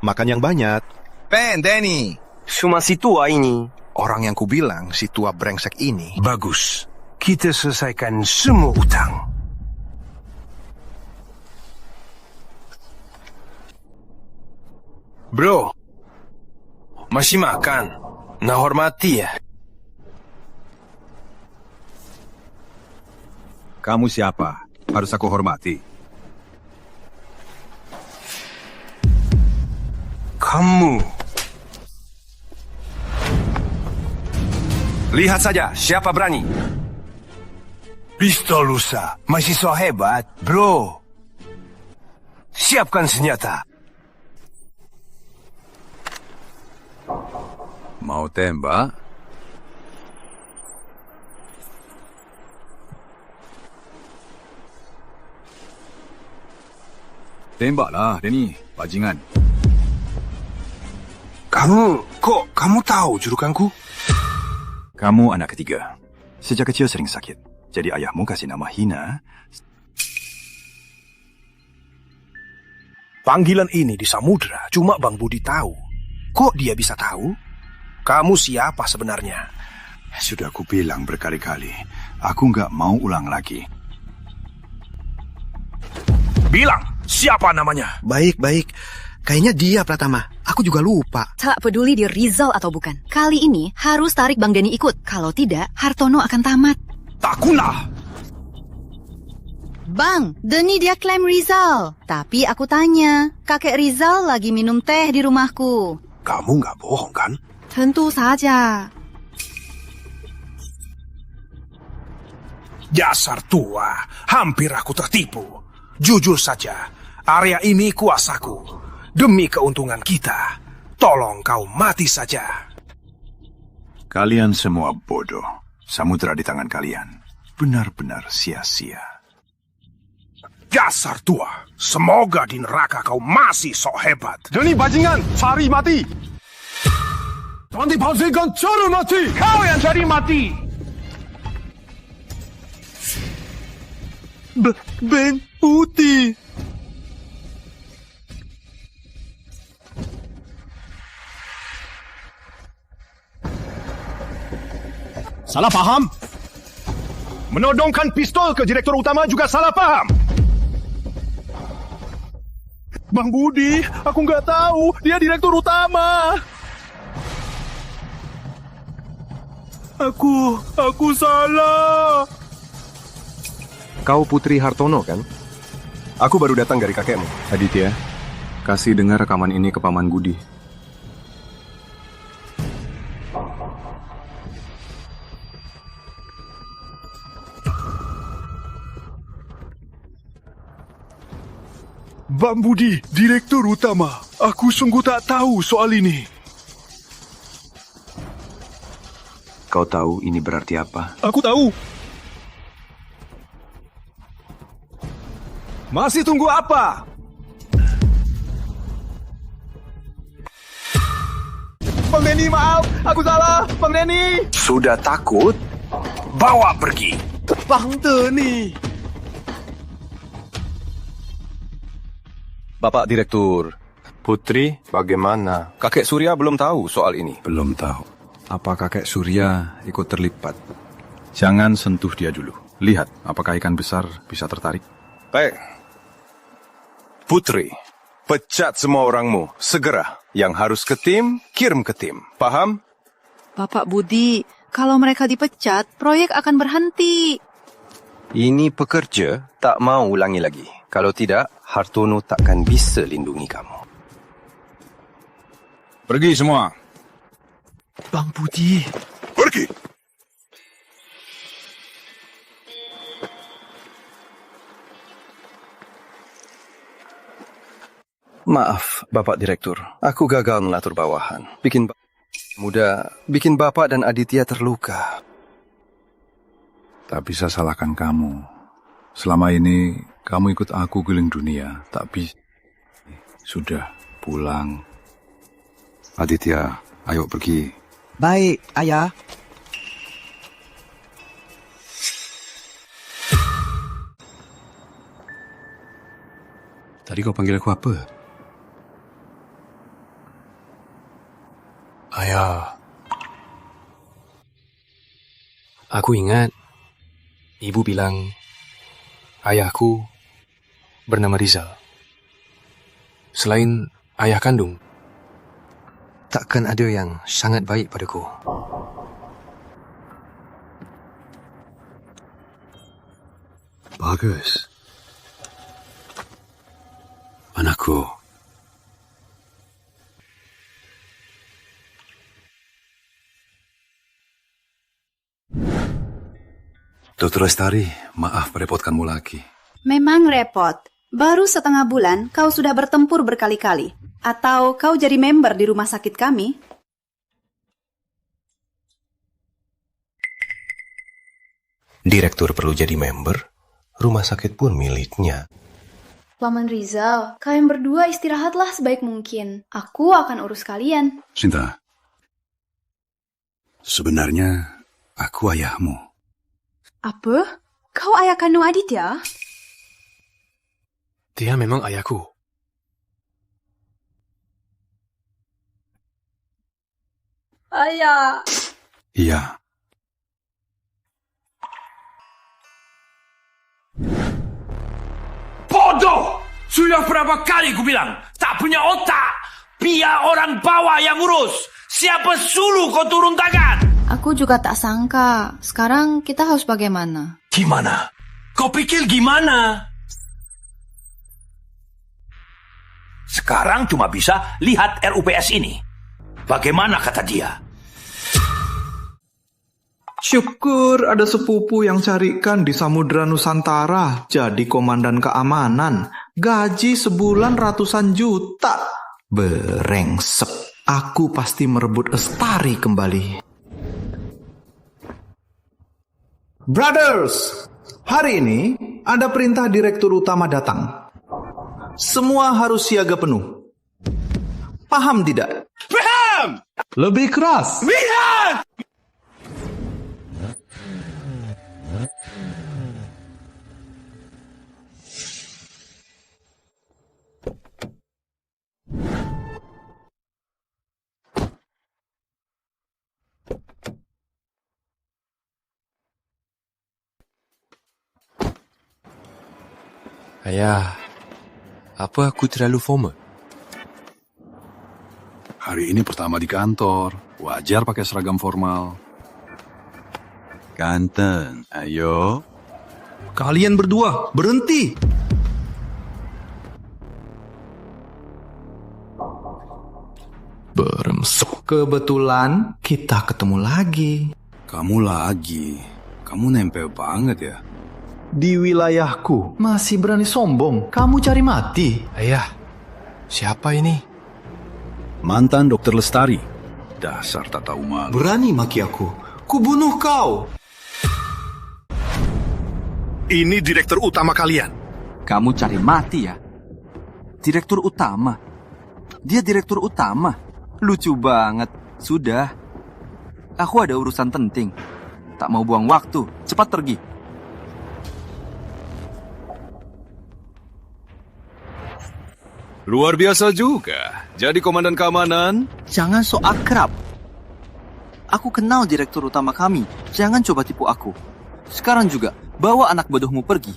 Makan yang banyak. Denny. Cuma si tua ini. Orang yang kubilang si tua brengsek ini. Bagus. Kita selesaikan semua utang. Bro, masih makan? Nah hormati ya. Kamu siapa? Harus aku hormati. Kamu. Lihat saja siapa berani. Pistol lusa masih so hebat, bro. Siapkan senjata. Mau tembak? Tembaklah, Denny, bajingan. Kamu tahu julukanku? Kamu anak ketiga. Sejak kecil sering sakit. Jadi ayahmu kasih nama hina. Panggilan ini di samudra cuma Bang Budi tahu. Kok dia bisa tahu? Kamu siapa sebenarnya? Sudah aku bilang berkali-kali. Aku nggak mau ulang lagi. Bilang, siapa namanya? Baik. Kayaknya dia Pratama. Aku juga lupa. Tak peduli dia Rizal atau bukan. Kali ini harus tarik Bang Denny ikut. Kalau tidak, Hartono akan tamat. Tak guna. Bang, Denny dia klaim Rizal. Tapi aku tanya, kakek Rizal lagi minum teh di rumahku. Kamu nggak bohong kan? Tentu saja. Dasar tua, hampir aku tertipu. Jujur saja, area ini kuasaku. Demi keuntungan kita, tolong kau mati saja. Kalian semua bodoh. Samudra di tangan kalian. Benar-benar sia-sia. Dasar tua, semoga di neraka kau masih sok hebat. Denny bajingan, cari mati. Nanti bajingan cari mati. Kau yang cari mati. Ben putih. Salah faham? Menodongkan pistol ke direktur utama juga salah faham. Bang Budi, aku nggak tahu. Dia direktur utama. Aku salah. Kau Putri Hartono, kan? Aku baru datang dari kakekmu. Aditya, kasih dengar rekaman ini ke Paman Budi. Bang Budi, direktur utama. Aku sungguh tak tahu soal ini. Kau tahu ini berarti apa? Aku tahu. Masih tunggu apa? Bang Denny, maaf. Aku salah. Bang Denny. Sudah takut? Bawa pergi. Bang Denny. Bapak Direktur, Putri, bagaimana? Kakek Surya belum tahu soal ini. Belum tahu. Apa kakek Surya ikut terlibat? Jangan sentuh dia dulu. Lihat, apakah ikan besar bisa tertarik? Baik. Putri, pecat semua orangmu. Segera. Yang harus ke tim, kirim ke tim. Paham? Bapak Budi, kalau mereka dipecat, proyek akan berhenti. Ini pekerja tak mau ulangi lagi. Kalau tidak, Hartono takkan bisa lindungi kamu. Pergi semua. Bang Budi. Pergi. Maaf, Bapak Direktur. Aku gagal mengatur bawahan. Bikin Bapak dan Aditya terluka. Tak bisa salahkan kamu. Selama ini kamu ikut aku keliling dunia. Tak bisa. Sudah, pulang. Aditya, ayo pergi. Baik, Ayah. Tadi kau panggil aku apa? Ayah. Aku ingat ibu bilang ayahku bernama Rizal. Selain ayah kandung, takkan ada yang sangat baik padaku. Bagus. Anakku. Dr. Lestari, maaf merepotkanmu lagi. Memang repot. Baru setengah bulan kau sudah bertempur berkali-kali. Atau kau jadi member di rumah sakit kami? Direktur perlu jadi member, rumah sakit pun miliknya. Paman Rizal, kalian berdua istirahatlah sebaik mungkin. Aku akan urus kalian. Sinta, sebenarnya aku ayahmu. Apa? Kau ayah kandung Aditya? Dia memang ayahku. Ayah. Iya. Bodoh! Sudah berapa kali ku bilang, tak punya otak. Biar orang bawah yang urus. Siapa suruh kau turun tangan? Aku juga tak sangka. Sekarang kita harus bagaimana? Gimana? Kau pikir gimana? Sekarang cuma bisa lihat RUPS ini. Bagaimana kata dia? Syukur ada sepupu yang carikan di Samudra Nusantara jadi komandan keamanan. Gaji sebulan ratusan juta. Berengsek. Aku pasti merebut Lestari kembali. Brothers, hari ini ada perintah direktur utama datang. Semua harus siaga penuh. Paham tidak? Paham! Lebih keras. Lihat! Ayah, apa aku terlalu formal? Hari ini pertama di kantor. Wajar pakai seragam formal. Ganteng, ayo. Kalian berdua, berhenti! Beremsek. Kebetulan kita ketemu lagi. Kamu lagi. Kamu nempel banget ya. Di wilayahku, masih berani sombong. Kamu cari mati. Ayah, siapa ini? Mantan Dokter Lestari. Dasar tak tahu malu. Berani maki aku. Kubunuh kau. Ini direktur utama kalian. Kamu cari mati ya? Direktur utama? Dia direktur utama? Lucu banget. Sudah. Aku ada urusan penting. Tak mau buang waktu. Cepat pergi. Luar biasa juga. Jadi komandan keamanan? Jangan so akrab. Aku kenal direktur utama kami. Jangan coba tipu aku. Sekarang juga, bawa anak bodohmu pergi.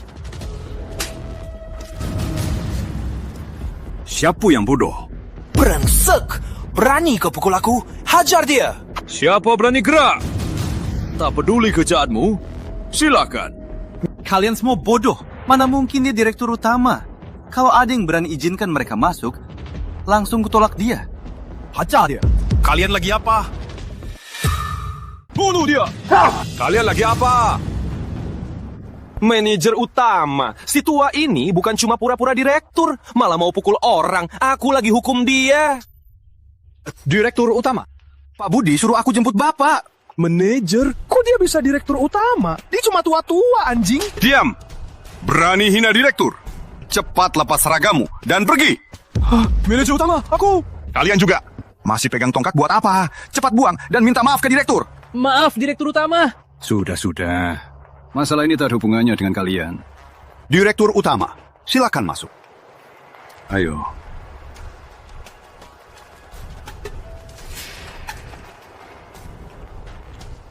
Siapa yang bodoh? Brengsek! Berani kau pukul aku? Hajar dia! Siapa berani gerak? Tak peduli kerjaanmu? Silakan. Kalian semua bodoh. Mana mungkin dia direktur utama? Kalau ada yang berani izinkan mereka masuk, langsung kutolak dia. Hajar dia. Kalian lagi apa? Bunuh dia! Kalian lagi apa? Manajer utama. Si tua ini bukan cuma pura-pura direktur, malah mau pukul orang. Aku lagi hukum dia. Direktur utama? Pak Budi suruh aku jemput Bapak. Manajer? Kok dia bisa direktur utama? Dia cuma tua-tua, anjing. Diam! Berani hina direktur? Cepat lepas seragammu dan pergi. Manajer utama, aku. Kalian juga. Masih pegang tongkat buat apa? Cepat buang dan minta maaf ke direktur. Maaf, direktur utama. Sudah. Masalah ini tak ada hubungannya dengan kalian. Direktur utama, silakan masuk. Ayo.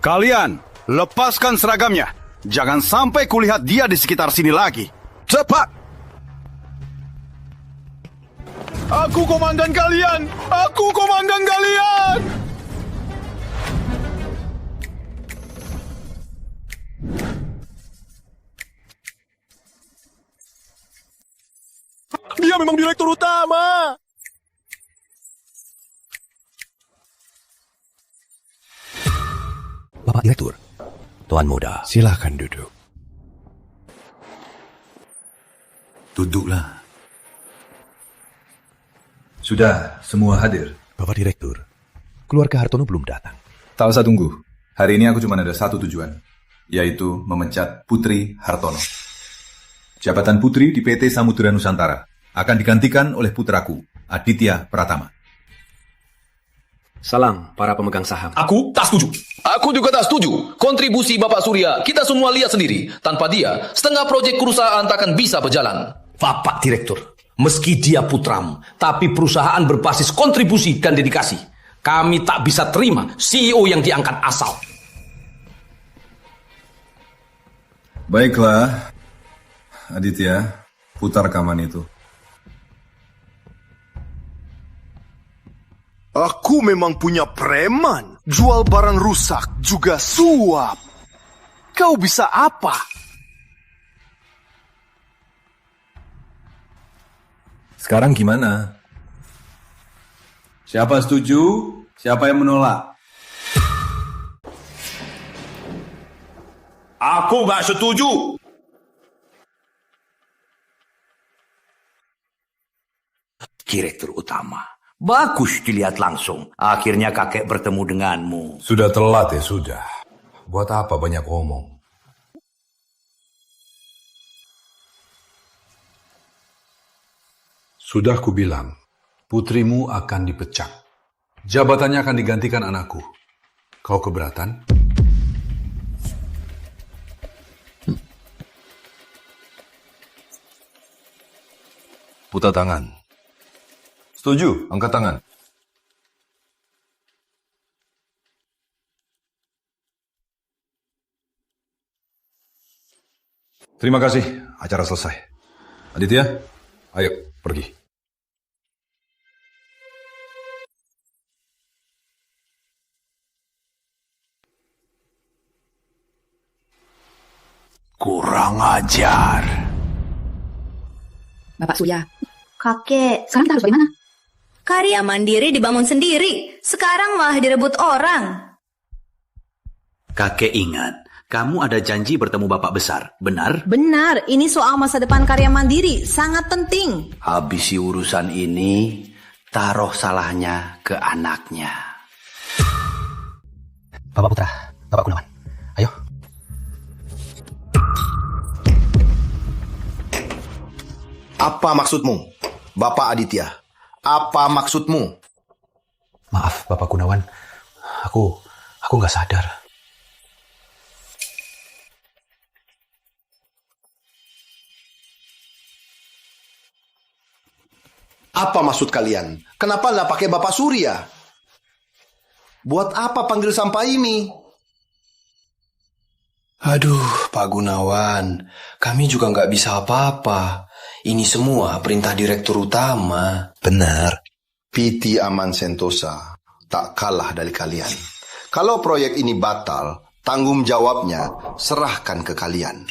Kalian, lepaskan seragamnya. Jangan sampai kulihat dia di sekitar sini lagi. Cepat! Aku komandan kalian! Aku komandan kalian! Dia memang direktur utama! Bapak Direktur, Tuan Muda, silakan duduk. Duduklah. Sudah, semua hadir. Bapak Direktur, keluarga Hartono belum datang. Tak usah tunggu. Hari ini aku cuma ada satu tujuan, yaitu memecat Putri Hartono. Jabatan Putri di PT Samudra Nusantara akan digantikan oleh putraku, Aditya Pratama. Salam para pemegang saham. Aku tak setuju. Aku juga tak setuju. Kontribusi Bapak Surya, kita semua lihat sendiri. Tanpa dia, setengah proyek perusahaan tak akan bisa berjalan. Bapak Direktur, meski dia putramu, tapi perusahaan berbasis kontribusi dan dedikasi. Kami tak bisa terima CEO yang diangkat asal. Baiklah, Aditya, putar rekaman itu. Aku memang punya preman. Jual barang rusak juga suap. Kau bisa apa? Sekarang gimana? Siapa setuju? Siapa yang menolak? Aku nggak setuju. Direktur utama. Bagus dilihat langsung. Akhirnya kakek bertemu denganmu. Sudah telat ya, sudah. Buat apa banyak ngomong? Sudah kubilang, putrimu akan dipecat. Jabatannya akan digantikan anakku. Kau keberatan? Putar tangan. Setuju? Angkat tangan. Terima kasih. Acara selesai. Aditya, ayo pergi. Kurang ajar. Bapak Surya. Kakek, Sekarang kita harus bagaimana? karya mandiri dibangun sendiri. Sekarang malah direbut orang. Kakek ingat, kamu ada janji bertemu Bapak Besar, benar? Benar, ini soal masa depan karya mandiri. Sangat penting. Habisi urusan ini, taruh salahnya ke anaknya. Bapak Putra, Bapak Gunawan, ayo. Apa maksudmu, Bapak Aditya? Apa maksudmu? Maaf, Bapak Gunawan. Aku nggak sadar. Apa maksud kalian? Kenapa nggak pakai Bapak Surya? Buat apa panggil sampah ini? Aduh, Pak Gunawan, kami juga nggak bisa apa-apa. Ini semua perintah direktur utama. Benar. PT Aman Sentosa tak kalah dari kalian. Kalau proyek ini batal, tanggung jawabnya serahkan ke kalian.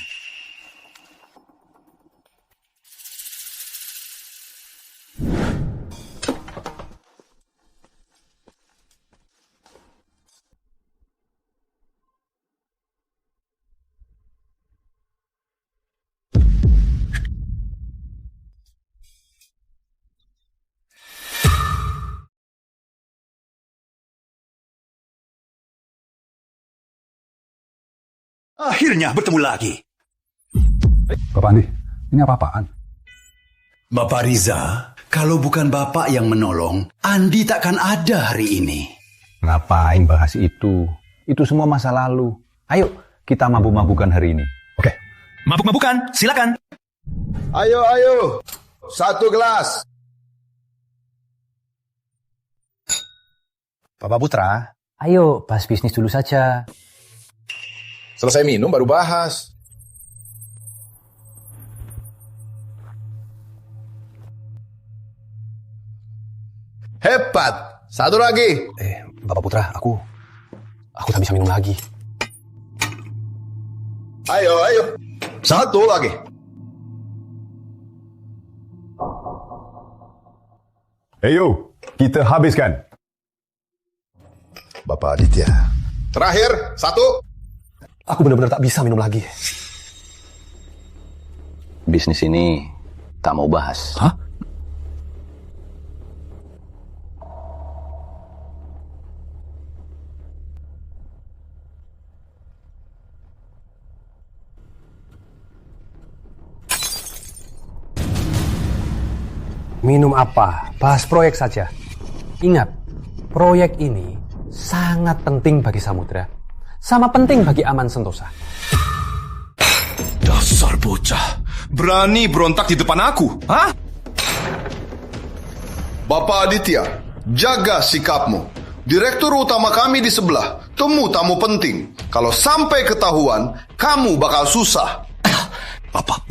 Akhirnya bertemu lagi. Bapak Andi, ini apa-apaan? Bapak Riza, kalau bukan Bapak yang menolong, Andi takkan ada hari ini. Ngapain bahas itu? Itu semua masa lalu. Ayo, kita mabuk-mabukan hari ini. Oke. Mabuk-mabukan, silakan. Ayo. 1 gelas. Bapak Putra, ayo bahas bisnis dulu saja. Selesai minum baru bahas. Hebat. 1 lagi. Bapak Putra, aku tak bisa minum lagi. Ayo. 1 lagi. Ayo, kita habiskan. Bapak Aditya. Terakhir, 1. Aku benar-benar tak bisa minum lagi. Bisnis ini tak mau bahas. Hah? Minum apa? Bahas proyek saja. Ingat, proyek ini sangat penting bagi Samudra. Sama penting bagi Aman Sentosa. Dasar bocah. Berani berontak di depan aku. Hah? Bapak Aditya, jaga sikapmu. Direktur utama kami di sebelah. Temu tamu penting. Kalau sampai ketahuan, kamu bakal susah. Bapak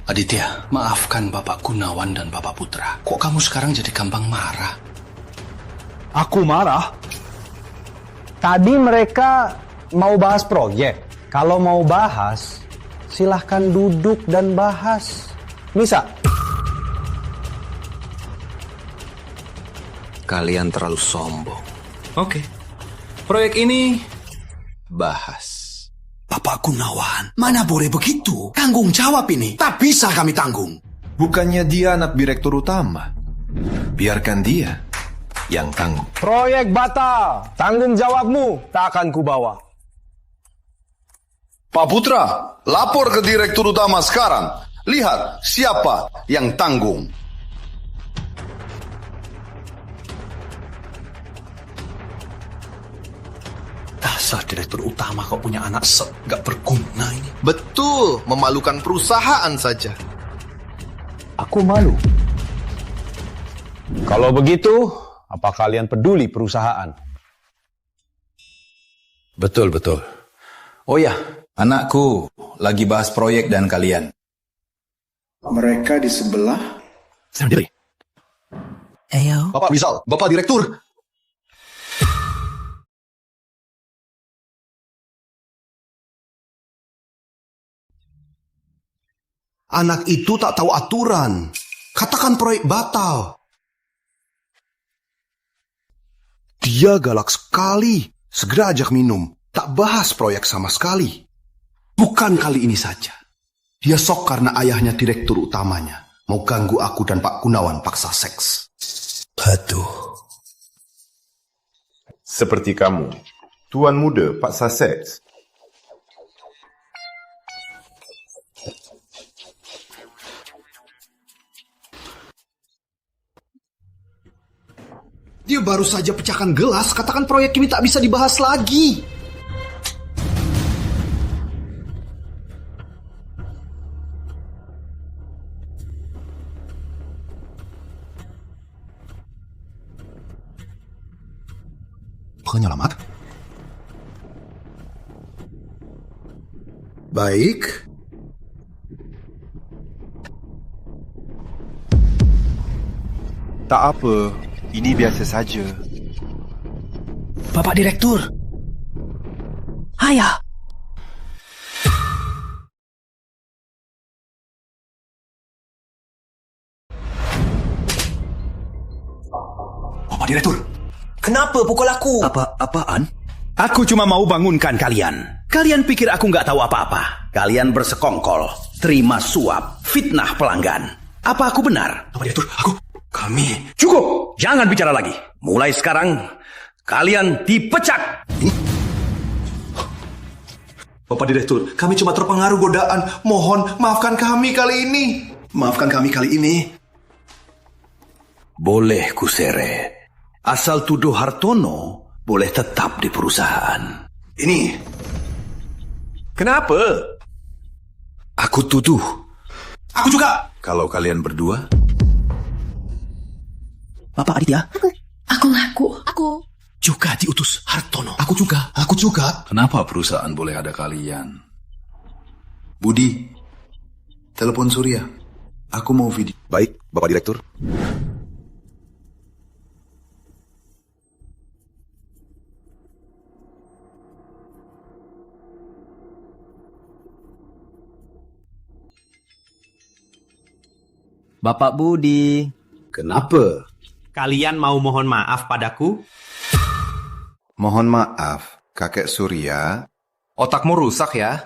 Aditya, maafkan Bapak Gunawan dan Bapak Putra. Kok kamu sekarang jadi gampang marah? Aku marah? Tadi mereka mau bahas proyek. Kalau mau bahas, silahkan duduk dan bahas. Bisa? Kalian terlalu sombong. Oke. Proyek ini bahas. Bapak Gunawan, mana boleh begitu? Tanggung jawab ini, tak bisa kami tanggung. Bukannya dia anak direktur utama. Biarkan dia yang tanggung. Proyek batal. Tanggung jawabmu tak akan kubawa. Pak Putra, lapor ke direktur utama sekarang. Lihat siapa yang tanggung. Dasar direktur utama kok punya anak gak berguna ini. Betul, memalukan perusahaan saja. Aku malu. Kalau begitu, apa kalian peduli perusahaan? Betul. Oh ya, anakku lagi bahas proyek dan kalian. Mereka di sebelah. Sendiri. Ayo. Bapak Rizal, Bapak Direktur. Anak itu tak tahu aturan. Katakan proyek batal. Dia galak sekali. Segera ajak minum. Tak bahas proyek sama sekali. Bukan kali ini saja. Dia sok karena ayahnya direktur utamanya. Mau ganggu aku dan Pak Gunawan paksa seks. Aduh. Seperti kamu, tuan muda paksa seks. Dia baru saja pecahkan gelas, katakan proyek ini tak bisa dibahas lagi. Penyelamat? Baik. Tak apa, ini biasa saja. Bapak Direktur. Ayah. Bapak Direktur. Kenapa pukul aku? Apaan? Aku cuma mau bangunkan kalian. Kalian pikir aku nggak tahu apa-apa? Kalian bersekongkol, terima suap, fitnah pelanggan. Apa aku benar? Bapak Direktur, kami... Cukup! Jangan bicara lagi. Mulai sekarang, kalian dipecat. Bapak Direktur, kami cuma terpengaruh godaan. Mohon, maafkan kami kali ini. Maafkan kami kali ini. Boleh kusere. Asal tuduh Hartono, boleh tetap di perusahaan. Ini. Kenapa? Aku tuduh. Aku juga. Kalau kalian berdua, Bapak Aditya? Aku. Juga diutus Hartono. Aku juga. kenapa perusahaan boleh ada kalian? Budi, telepon Surya. Aku mau video. Baik, Bapak Direktur. Bapak Budi. Kenapa? Kalian mau mohon maaf padaku? Mohon maaf, kakek Surya. Otakmu rusak ya?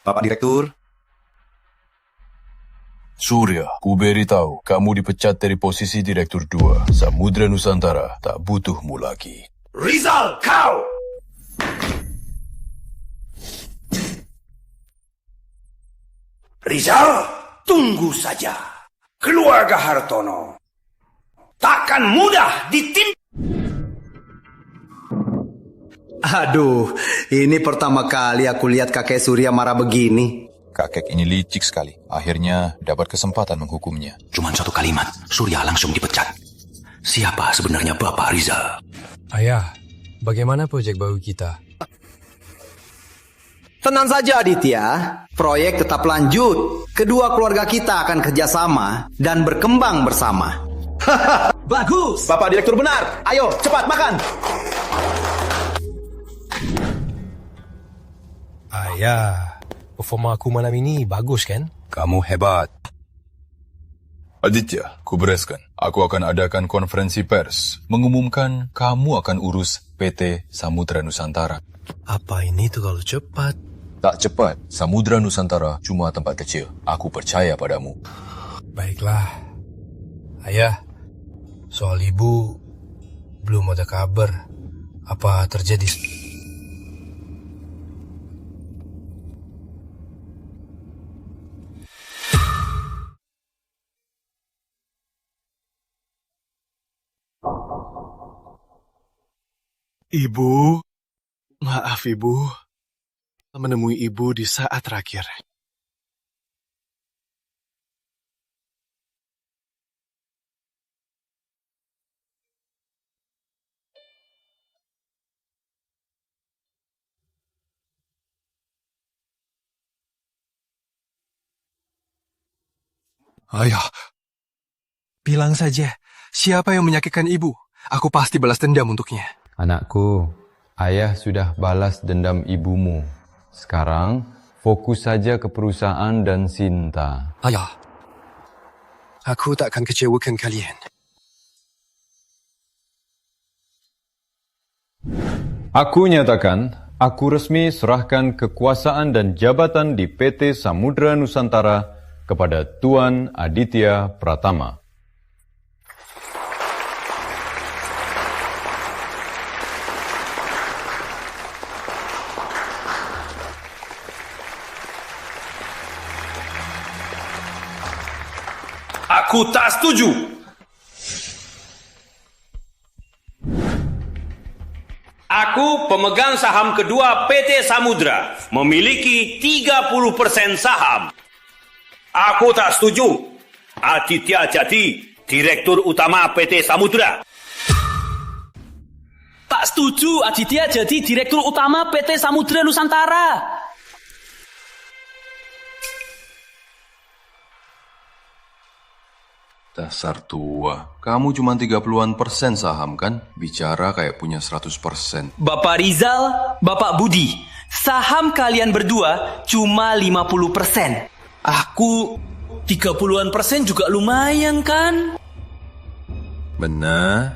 Bapak Direktur. Surya, ku beritahu, kamu dipecat dari posisi Direktur 2. Samudra Nusantara tak butuhmu lagi. Rizal, kau! Rizal, tunggu saja. Keluarga Hartono takkan mudah ditim. Aduh, ini pertama kali aku lihat kakek Surya marah begini. Kakek ini licik sekali. Akhirnya dapat kesempatan menghukumnya. Cuman satu kalimat, Surya langsung dipecat. Siapa sebenarnya Bapak Rizal? Ayah, bagaimana proyek baru kita? Tenang saja Aditya, proyek tetap lanjut. Kedua keluarga kita akan kerjasama dan berkembang bersama. Bagus! Bapak Direktur benar. Ayo, cepat makan. Ayah, performa aku malam ini bagus kan? Kamu hebat. Aditya, ku bereskan. Aku akan adakan konferensi pers. Mengumumkan kamu akan urus PT Samudra Nusantara. Apa ini tuh kalau cepat? Tak cepat. Samudra Nusantara cuma tempat kecil. Aku percaya padamu. Baiklah. Ayah, soal ibu belum ada kabar. Apa terjadi? Ibu, maaf ibu. Menemui ibu di saat terakhir. Ayah, bilang saja, siapa yang menyakitkan ibu? Aku pasti balas dendam untuknya. Anakku, ayah sudah balas dendam ibumu. Sekarang, fokus saja ke perusahaan dan Sinta. Ayah, aku tak akan kecewakan kalian. Aku nyatakan, aku resmi serahkan kekuasaan dan jabatan di PT Samudra Nusantara kepada Tuan Aditya Pratama. Aku tak setuju. Aku pemegang saham kedua PT Samudra, memiliki 30% saham. Aku tak setuju. Aditya jadi Direktur Utama PT Samudra. Tak setuju Aditya jadi Direktur Utama PT Samudra Nusantara. Dasar tua, kamu cuma 30% saham kan? Bicara kayak punya 100%. Bapak Rizal, Bapak Budi, saham kalian berdua cuma 50%. Aku 30% juga lumayan kan? Benar.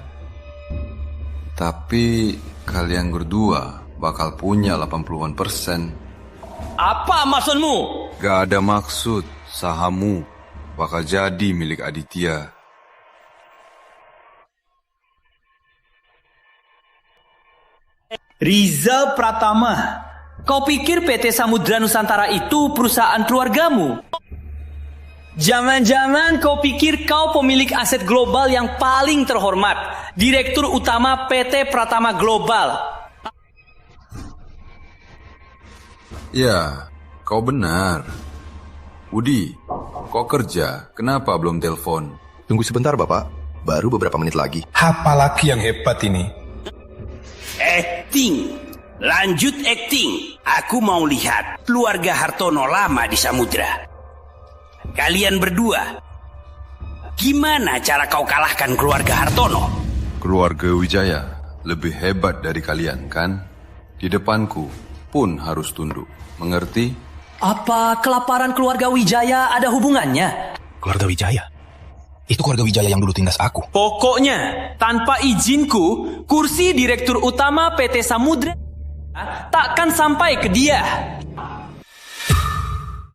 Tapi kalian berdua bakal punya 80%. Apa maksudmu? Gak ada maksud, sahammu bakal jadi milik Aditya. Rizal Pratama, kau pikir PT Samudra Nusantara itu perusahaan keluargamu? Jangan-jangan kau pikir kau pemilik aset global yang paling terhormat, Direktur Utama PT Pratama Global. Ya, kau benar. Budi, kok kerja? Kenapa belum telepon? Tunggu sebentar, Bapak. Baru beberapa menit lagi. Apalagi yang hebat ini? Acting. Lanjut acting. Aku mau lihat keluarga Hartono lama di Samudra. Kalian berdua, gimana cara kau kalahkan keluarga Hartono? Keluarga Wijaya lebih hebat dari kalian, kan? Di depanku pun harus tunduk. Mengerti? Apa kelaparan keluarga Wijaya ada hubungannya? Keluarga Wijaya? Itu keluarga Wijaya yang dulu tindas aku. Pokoknya, tanpa izinku, kursi Direktur Utama PT Samudra takkan sampai ke dia.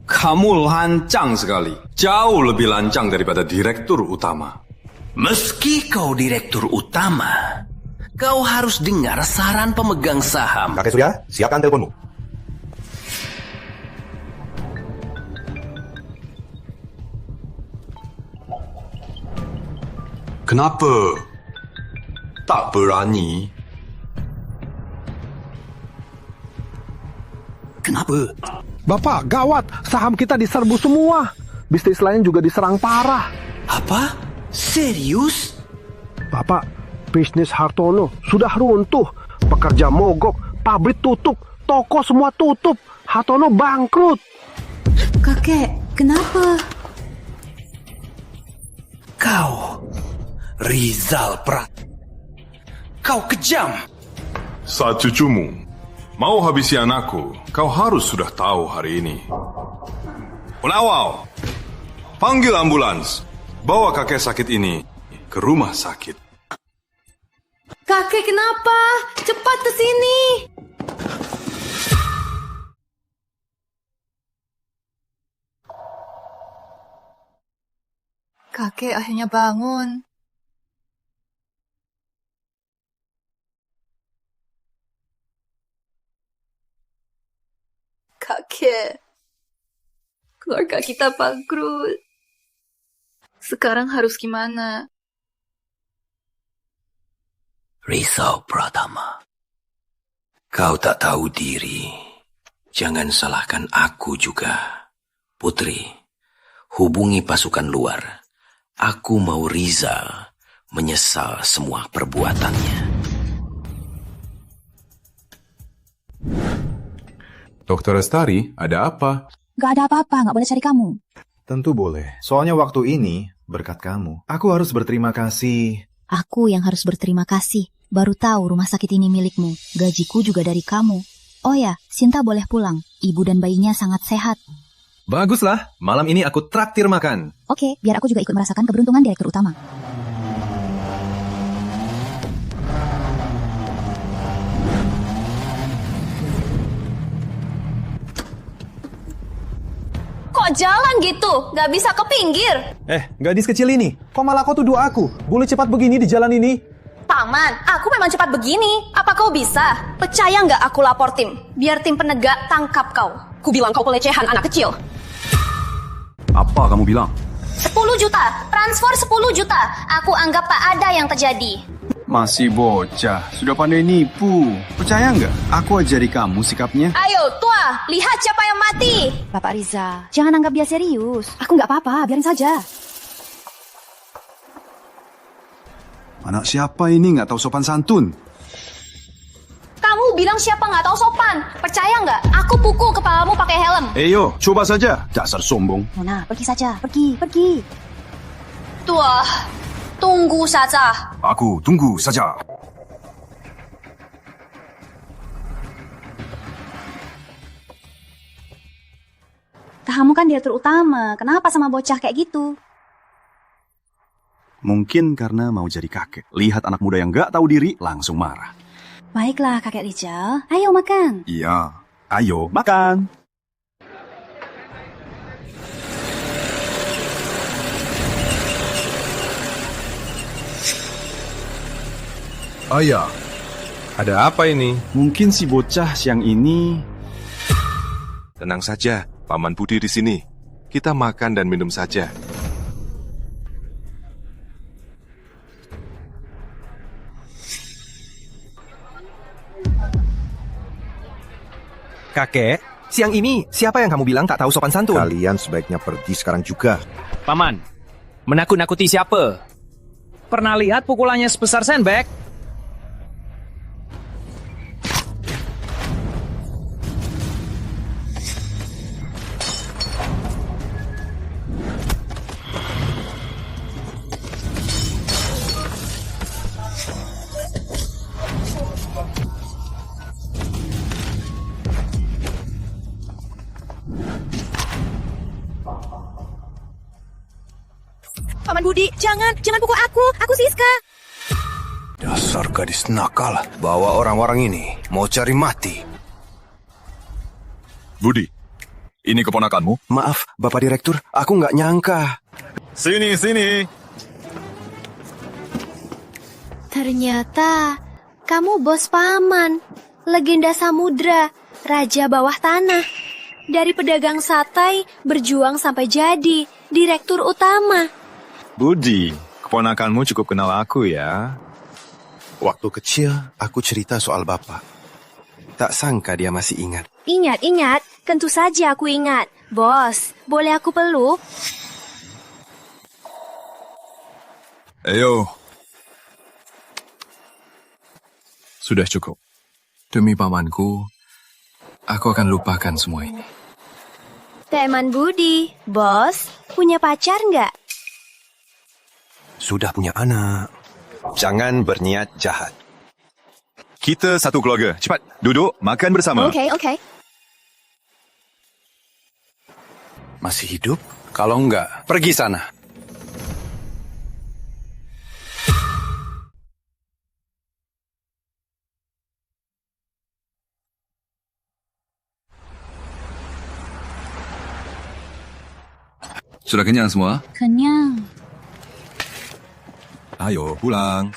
Kamu lancang sekali. Jauh lebih lancang daripada Direktur Utama. Meski kau Direktur Utama, kau harus dengar saran pemegang saham. Kakek Surya, siapkan teleponmu. Kenapa? Tak berani. Kenapa? Bapak, gawat. Saham kita diserbu semua. Bisnis lain juga diserang parah. Apa? Serius? Bapak, bisnis Hartono sudah runtuh. Pekerja mogok, pabrik tutup, toko semua tutup. Hartono bangkrut. Kakek, kenapa? Kau, Rizal Prat. Kau kejam. Saat cucumu mau habisi anakku, kau harus sudah tahu hari ini. Pengawal, panggil ambulans. Bawa kakek sakit ini ke rumah sakit. Kakek kenapa? Cepat ke sini. Kakek akhirnya bangun. Kakek, keluarga kita bangkrut. Sekarang harus gimana? Rizal Pratama, kau tak tahu diri. Jangan salahkan aku juga. Putri, hubungi pasukan luar. Aku mau Rizal menyesal semua perbuatannya. Dokter Lestari, ada apa? Gak ada apa-apa, gak boleh cari kamu. Tentu boleh. Soalnya waktu ini, berkat kamu, aku harus berterima kasih. Aku yang harus berterima kasih. Baru tahu rumah sakit ini milikmu. Gajiku juga dari kamu. Oh ya, Sinta boleh pulang. Ibu dan bayinya sangat sehat. Baguslah, malam ini aku traktir makan. Oke, biar aku juga ikut merasakan keberuntungan direktur utama. Kok jalan gitu? Gak bisa ke pinggir. Gadis kecil ini, kok malah kau tuduh aku? Boleh cepat begini di jalan ini? Paman, aku memang cepat begini. Apa kau bisa? Percaya nggak aku lapor tim? Biar tim penegak tangkap kau. Ku bilang kau pelecehan anak kecil. Apa kamu bilang? 10 juta, transfer 10 juta. Aku anggap tak ada yang terjadi. Masih bocah, sudah pandai nipu. Percaya nggak? Aku ajari kamu sikapnya. Ayo, tua, lihat siapa yang mati. Bapak Riza, jangan anggap dia serius. Aku nggak apa-apa, biarin saja. Anak siapa ini nggak tahu sopan santun? Kamu bilang siapa nggak tahu sopan? Percaya nggak? Aku pukul kepalamu pakai helm. Yo, coba saja. Dasar sombong. Mona, pergi saja. Pergi. Tua, tunggu saja. Aku tunggu saja. Kamu kan direktur utama. Kenapa sama bocah kayak gitu? Mungkin karena mau jadi kakek. Lihat anak muda yang nggak tahu diri, langsung marah. Baiklah, Kakek Rijal. Ayo makan. Iya, ayo makan. Ayah, ada apa ini? Mungkin si bocah siang ini... Tenang saja, Paman Budi di sini. Kita makan dan minum saja. Kakek, siang ini siapa yang kamu bilang tak tahu sopan santun? Kalian sebaiknya pergi sekarang juga. Paman, menakut-nakuti siapa? Pernah lihat pukulannya sebesar sandbag? Paman Budi, jangan pukul aku. Aku Siska. Dasar gadis nakal. Bawa orang-orang ini. Mau cari mati. Budi, ini keponakanmu? Maaf, Bapak Direktur, aku nggak nyangka. Sini. Ternyata kamu bos Paman, legenda samudra, raja bawah tanah. Dari pedagang satai, berjuang sampai jadi direktur utama. Budi, keponakanmu cukup kenal aku ya. Waktu kecil, aku cerita soal Bapak. Tak sangka dia masih ingat. Ingat, tentu saja aku ingat. Bos, boleh aku peluk? Ayo. Sudah cukup. Demi pamanku, aku akan lupakan semua ini. Teman Budi, bos, punya pacar nggak? Sudah punya anak. Jangan berniat jahat. Kita satu keluarga. Cepat, duduk, makan bersama. Oke. Masih hidup? Kalau enggak, pergi sana. Sudah kenyang semua? Kenyang. Ayo, pulang.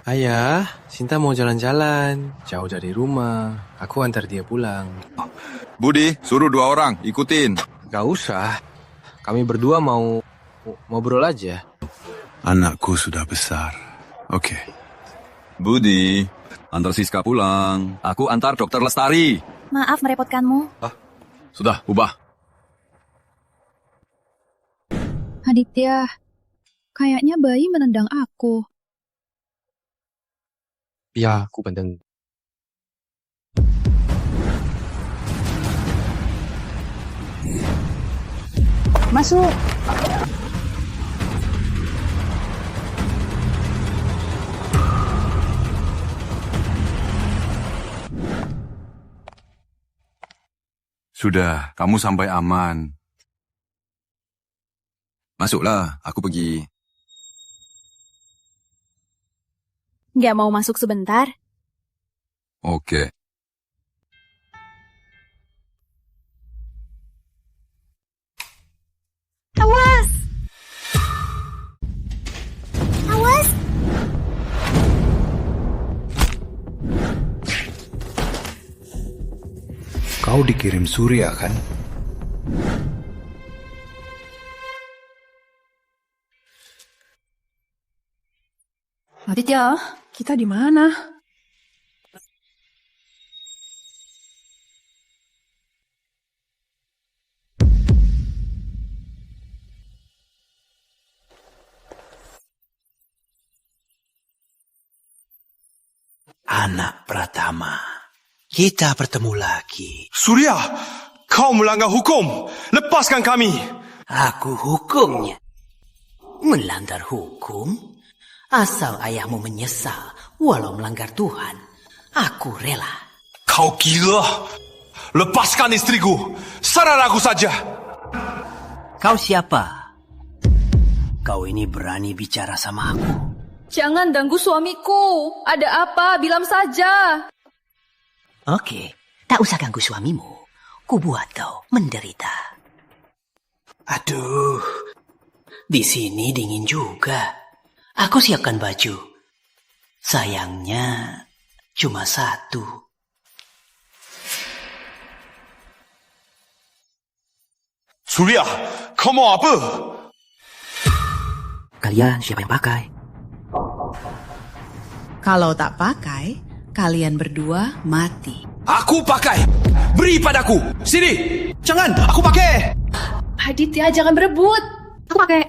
Ayah, Sinta mau jalan-jalan. Jauh dari rumah. Aku antar dia pulang. Budi, suruh 2 orang, ikutin. Gak usah. Kami berdua mau ngobrol aja. Anakku sudah besar. Oke. Budi, antar Siska pulang. Aku antar Dokter Lestari. Maaf merepotkanmu. Sudah, ubah. Aditya, kayaknya bayi menendang aku. Ya, aku penting. Masuk. Sudah, kamu sampai aman. Masuklah, aku pergi. Nggak mau masuk sebentar? Oke. Awas! Awas! Kau dikirim Surya, kan? Aditya, kita di mana? Anak Pratama, kita bertemu lagi. Surya, kau melanggar hukum. Lepaskan kami. Aku hukumnya. Melanggar hukum? Asal ayahmu menyesal walau melanggar Tuhan, aku rela. Kau gila. Lepaskan istriku. Saran aku saja. Kau siapa? Kau ini berani bicara sama aku? Jangan ganggu suamiku. Ada apa? Bilang saja. Oke, tak usah ganggu suamimu. Ku buat kau menderita. Aduh, di sini dingin juga. Aku siapkan baju. Sayangnya cuma satu. Surya, kau mau apa? Kalian siapa yang pakai? Kalau tak pakai, kalian berdua mati. Aku pakai. Beri padaku. Sini. Jangan, aku pakai. Aditya, jangan berebut. Aku pakai.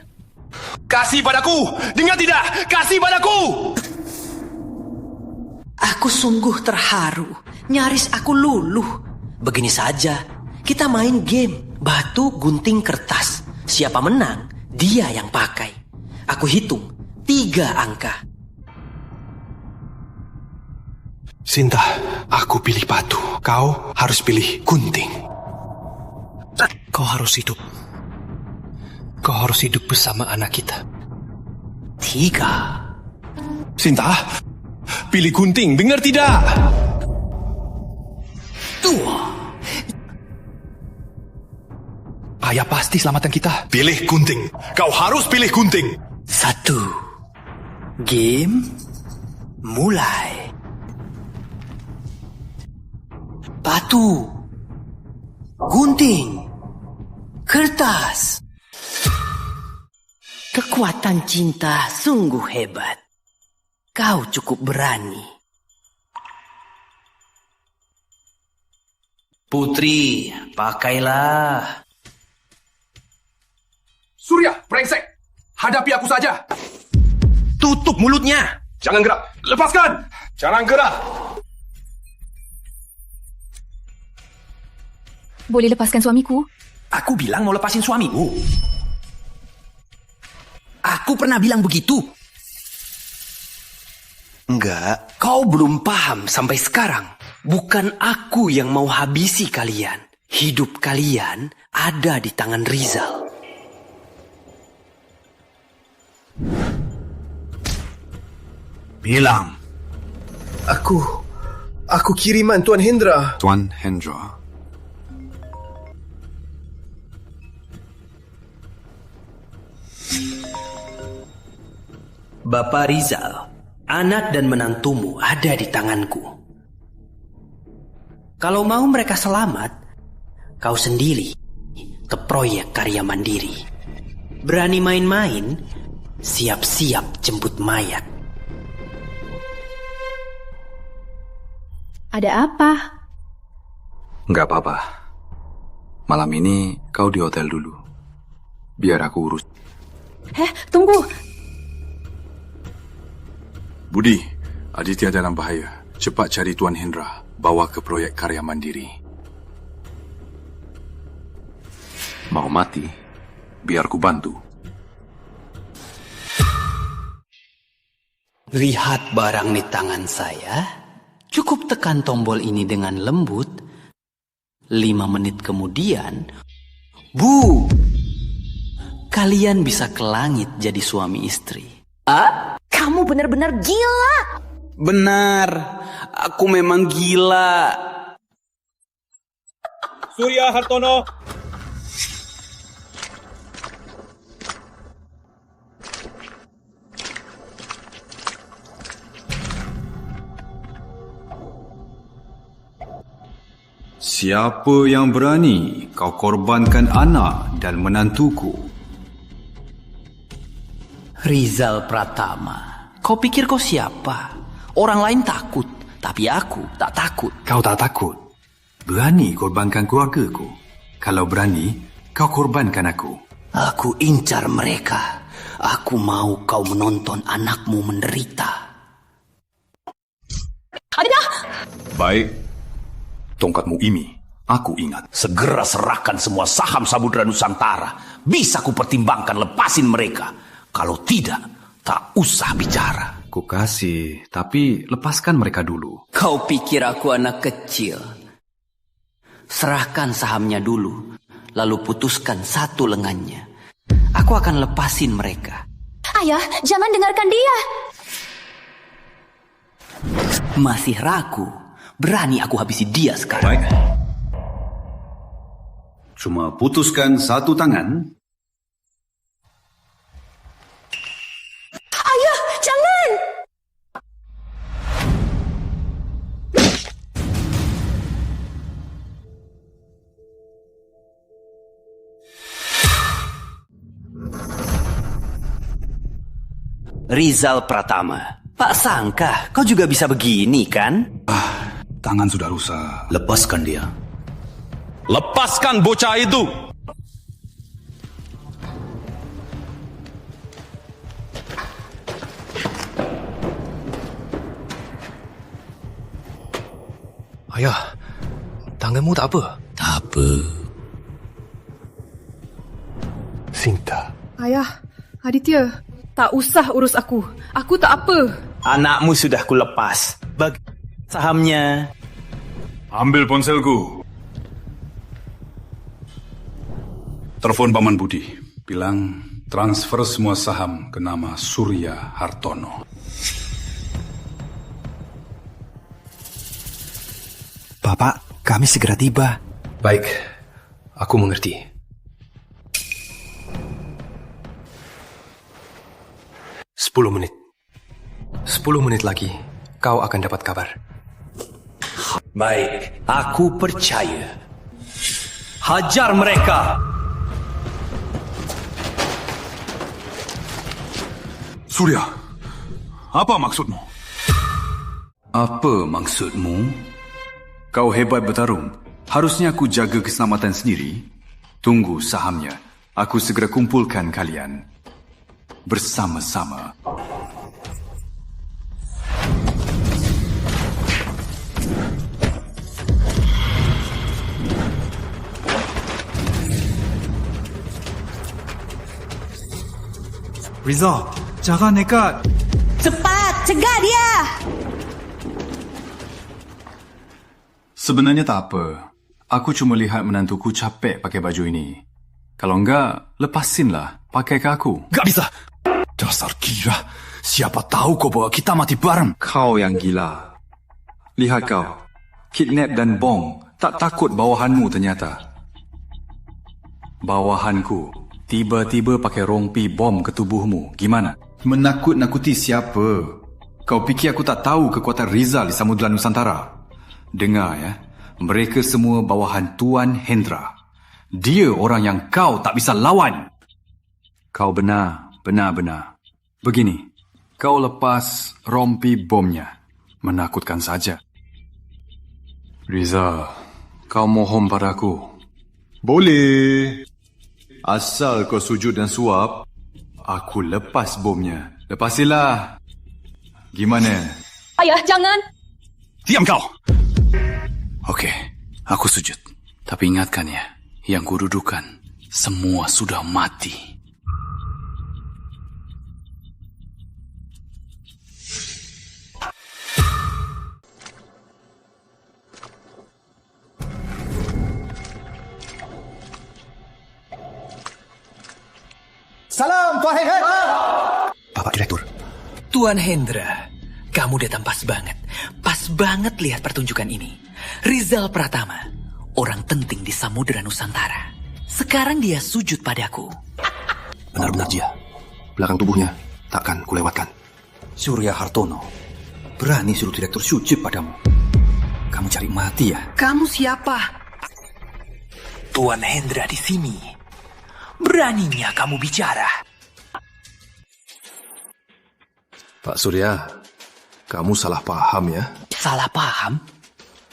Kasih padaku. Dengar tidak? Kasih padaku. Aku sungguh terharu. Nyaris aku luluh. Begini saja. Kita main game. Batu, gunting, kertas. Siapa menang, dia yang pakai. Aku hitung 3 angka. Sinta, aku pilih batu. Kau harus pilih gunting. Kau harus hidup. Kau harus hidup bersama anak kita. 3. Sinta, pilih gunting. Dengar tidak? 2. Ayah pasti selamatkan kita. Pilih gunting. Kau harus pilih gunting. 1. Game mulai. Batu, gunting, kertas. Kekuatan cinta sungguh hebat. Kau cukup berani. Putri, pakailah. Surya, brengsek. Hadapi aku saja. Tutup mulutnya. Jangan gerak. Lepaskan. Jangan gerak. Boleh lepaskan suamiku? Aku bilang mau lepasin suamimu. Aku pernah bilang begitu. Enggak, kau belum paham sampai sekarang. Bukan aku yang mau habisi kalian. Hidup kalian ada di tangan Rizal. Bilang. Aku kiriman Tuan Hendra. Tuan Hendra? Bapak Rizal, anak dan menantumu ada di tanganku. Kalau mau mereka selamat, kau sendiri ke proyek karya mandiri. Berani main-main, siap-siap jemput mayat. Ada apa? Nggak apa-apa. Malam ini kau di hotel dulu. Biar aku urus. Tunggu. Budi, Aditya dalam bahaya. Cepat cari Tuan Hendra. Bawa ke proyek karya mandiri. Mau mati? biar ku bantu. Lihat barang di tangan saya. Cukup tekan tombol ini dengan lembut. 5 menit kemudian, bu, kalian bisa ke langit jadi suami istri. Kamu benar-benar gila. Benar, aku memang gila. Surya Hartono. Siapa yang berani kau korbankan anak dan menantuku? Rizal Pratama, kau pikir kau siapa? Orang lain takut, tapi aku tak takut. Kau tak takut? Berani korbankan keluargaku? Kalau berani, kau korbankan aku. Aku incar mereka. Aku mau kau menonton anakmu menderita. Aditya! Baik. Tongkatmu ini, aku ingat. Segera serahkan semua saham Samudra Nusantara. Bisa ku pertimbangkan lepasin mereka. Kalau tidak, tak usah bicara. Ku kasih, tapi lepaskan mereka dulu. Kau pikir aku anak kecil? Serahkan sahamnya dulu, lalu putuskan satu lengannya. Aku akan lepasin mereka. Ayah, jangan dengarkan dia. Masih ragu? Berani aku habisi dia sekarang. Baik. Cuma putuskan satu tangan. Ayah, jangan! Rizal Pratama, tak sangka kau juga bisa begini kan? Tangan sudah rusak. Lepaskan dia. Lepaskan bocah itu! Ayah, tanganmu tak apa? Tak apa. Sinta. Ayah, Aditya, tak usah urus aku. Aku tak apa. Anakmu sudah kulepas. Bagi sahamnya. Ambil ponselku. Telepon Paman Budi. Bilang transfer semua saham ke nama Surya Hartono. Bapak, kami segera tiba. Baik, aku mengerti. Sepuluh menit lagi, kau akan dapat kabar. Baik, aku percaya. Hajar mereka! Surya, apa maksudmu? Apa maksudmu? Kau hebat bertarung. Harusnya aku jaga keselamatan sendiri. Tunggu sahamnya. Aku segera kumpulkan kalian. Bersama-sama. Rizal, jangan nekat. Cepat, cegah dia! Sebenarnya tak apa. Aku cuma lihat menantuku capek pakai baju ini. Kalau enggak, lepasinlah. Pakai ke aku. Gak bisa. Dasar gila. Siapa tahu kau bawa kita mati bareng. Kau yang gila. Lihat kau. Kidnap dan bom. Tak takut bawahanmu ternyata. Bawahanku tiba-tiba pakai rompi bom ke tubuhmu. Gimana? Menakut-nakuti siapa? Kau fikir aku tak tahu kekuatan Rizal di Samudra Nusantara? Dengar ya. Mereka semua bawahan Tuan Hendra. Dia orang yang kau tak bisa lawan. Kau benar. Begini, kau lepas rompi bomnya. Menakutkan saja. Rizal, kau mohon padaku. Boleh. Asal kau sujud dan suap, aku lepas bomnya. Lepasilah. Gimana? Ayah, jangan! Diam kau! Okey, aku sujud. Tapi ingatkan ya, yang kududukan Semua sudah mati. Salam, Tuan Hendra. Bapak Direktur. Tuan Hendra, kamu datang pas banget. Pas banget lihat pertunjukan ini. Rizal Pratama, orang penting di Samudra Nusantara. Sekarang dia sujud padaku. Benar-benar dia. Belakang tubuhnya takkan kulewatkan. Surya Hartono, berani suruh direktur sujud padamu. Kamu cari mati ya? Kamu siapa? Tuan Hendra di sini. Beraninya kamu bicara. Pak Surya, kamu salah paham ya? Salah paham?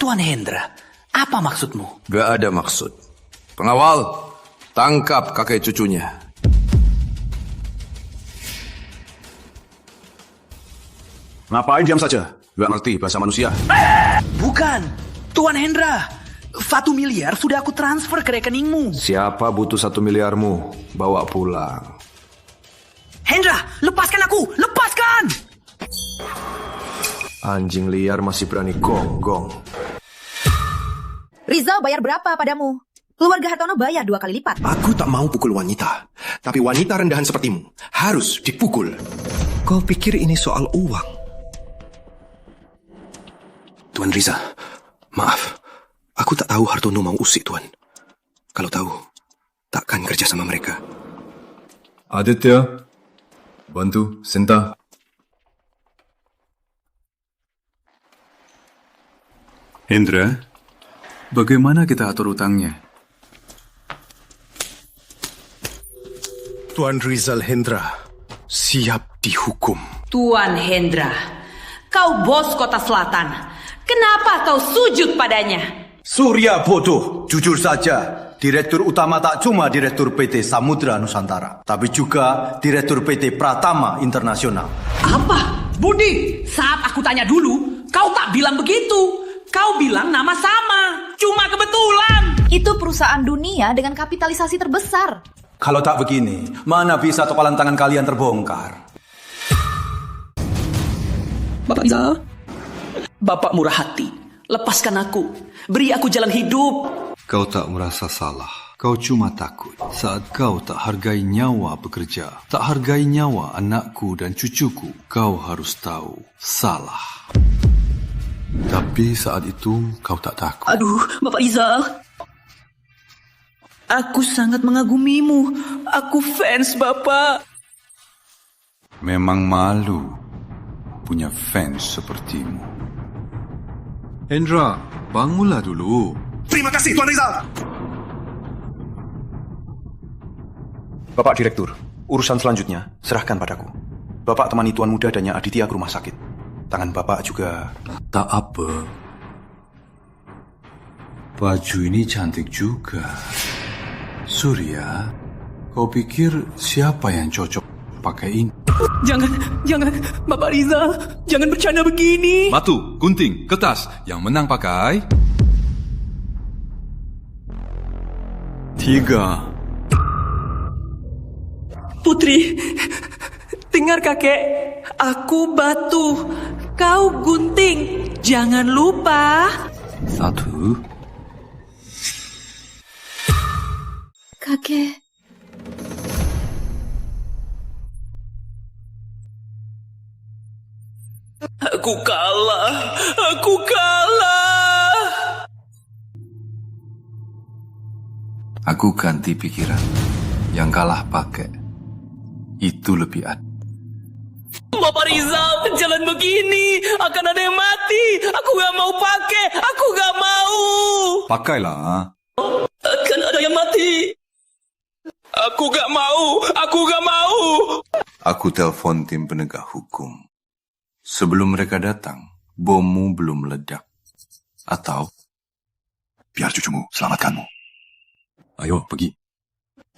Tuan Hendra, apa maksudmu? Gak ada maksud. Pengawal, tangkap kakek cucunya. Ngapain diam saja? Gak ngerti bahasa manusia. Bukan, Tuan Hendra. 1 miliar sudah aku transfer ke rekeningmu. Siapa butuh 1 miliarmu? Bawa pulang. Hendra, lepaskan aku! Lepaskan! Anjing liar masih berani gonggong. Rizal bayar berapa padamu? Keluarga Hartono bayar 2 kali lipat. Aku tak mau pukul wanita. Tapi wanita rendahan sepertimu harus dipukul. Kau pikir ini soal uang? Tuan Riza, maaf. Aku tak tahu Hartono mau usik, Tuan. Kalau tahu, takkan kerja sama mereka. Aditya, bantu Sinta. Hendra, bagaimana kita atur utangnya? Tuan Rizal Hendra siap dihukum. Tuan Hendra, kau bos Kota Selatan. Kenapa kau sujud padanya? Surya bodoh, jujur saja. Direktur utama tak cuma Direktur PT Samudra Nusantara, tapi juga Direktur PT Pratama Internasional. Apa? Budi, saat aku tanya dulu, kau tak bilang begitu. Kau bilang nama sama, cuma kebetulan. Itu perusahaan dunia dengan kapitalisasi terbesar. Kalau tak begini, mana bisa topalan tangan kalian terbongkar? Bapak Rizal, Bapak murah hati. Lepaskan aku, beri aku jalan hidup. Kau tak merasa salah. Kau cuma takut saat kau tak hargai nyawa pekerja, tak hargai nyawa anakku dan cucuku. Kau harus tahu, salah. Tapi saat itu kau tak takut. Aduh, Bapak Rizal. Aku sangat mengagumimu. Aku fans Bapak. Memang malu punya fans sepertimu. Hendra, bangunlah dulu. Terima kasih, Tuan Rizal. Bapak Direktur, urusan selanjutnya serahkan padaku. Bapak temani Tuan Muda dan Nyak Aditya ke rumah sakit. Tangan Bapak juga... Tak apa. Baju ini cantik juga. Surya, kau pikir siapa yang cocok pakai ini? Jangan, Bapak Rizal. Jangan bercanda begini. Batu, gunting, kertas. Yang menang pakai... 3. Putri, dengar kakek. Aku batu, kau gunting. Jangan lupa. 1. Kakek. Aku kalah. Aku kalah. Aku ganti pikiran. Yang kalah pakai. Itu lebih adil. Bapak Rizal, jalan begini akan ada yang mati. Aku gak mau pakai. Aku gak mau. Pakailah. Akan ada yang mati. Aku gak mau. Aku gak mau. Aku telepon tim penegak hukum. Sebelum mereka datang, bommu belum meledak. Atau biar cucumu selamatkanmu. Ayo, pergi.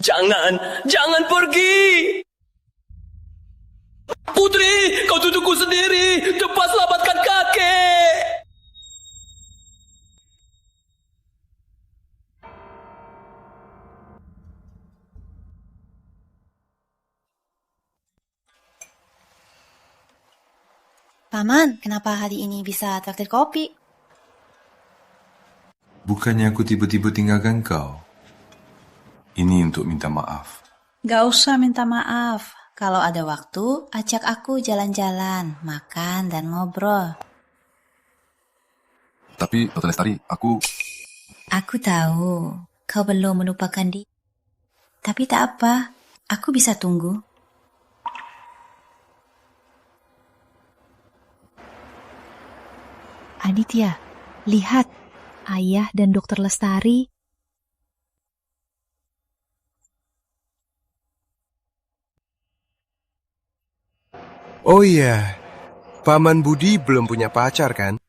Jangan pergi. Putri, kau cucuku sendiri. Cepat selamatkan kakek. Paman, kenapa hari ini bisa traktir kopi? Bukannya aku tiba-tiba tinggalkan kau. Ini untuk minta maaf. Gak usah minta maaf. Kalau ada waktu, ajak aku jalan-jalan, makan dan ngobrol. Tapi, Dr. Lestari, aku... Aku tahu, kau belum melupakan dia. Tapi tak apa, aku bisa tunggu. Aditya, lihat. Ayah dan Dokter Lestari. Oh iya, Paman Budi belum punya pacar kan?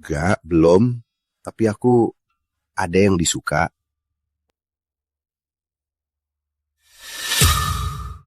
Gak, belum. Tapi aku ada yang disuka.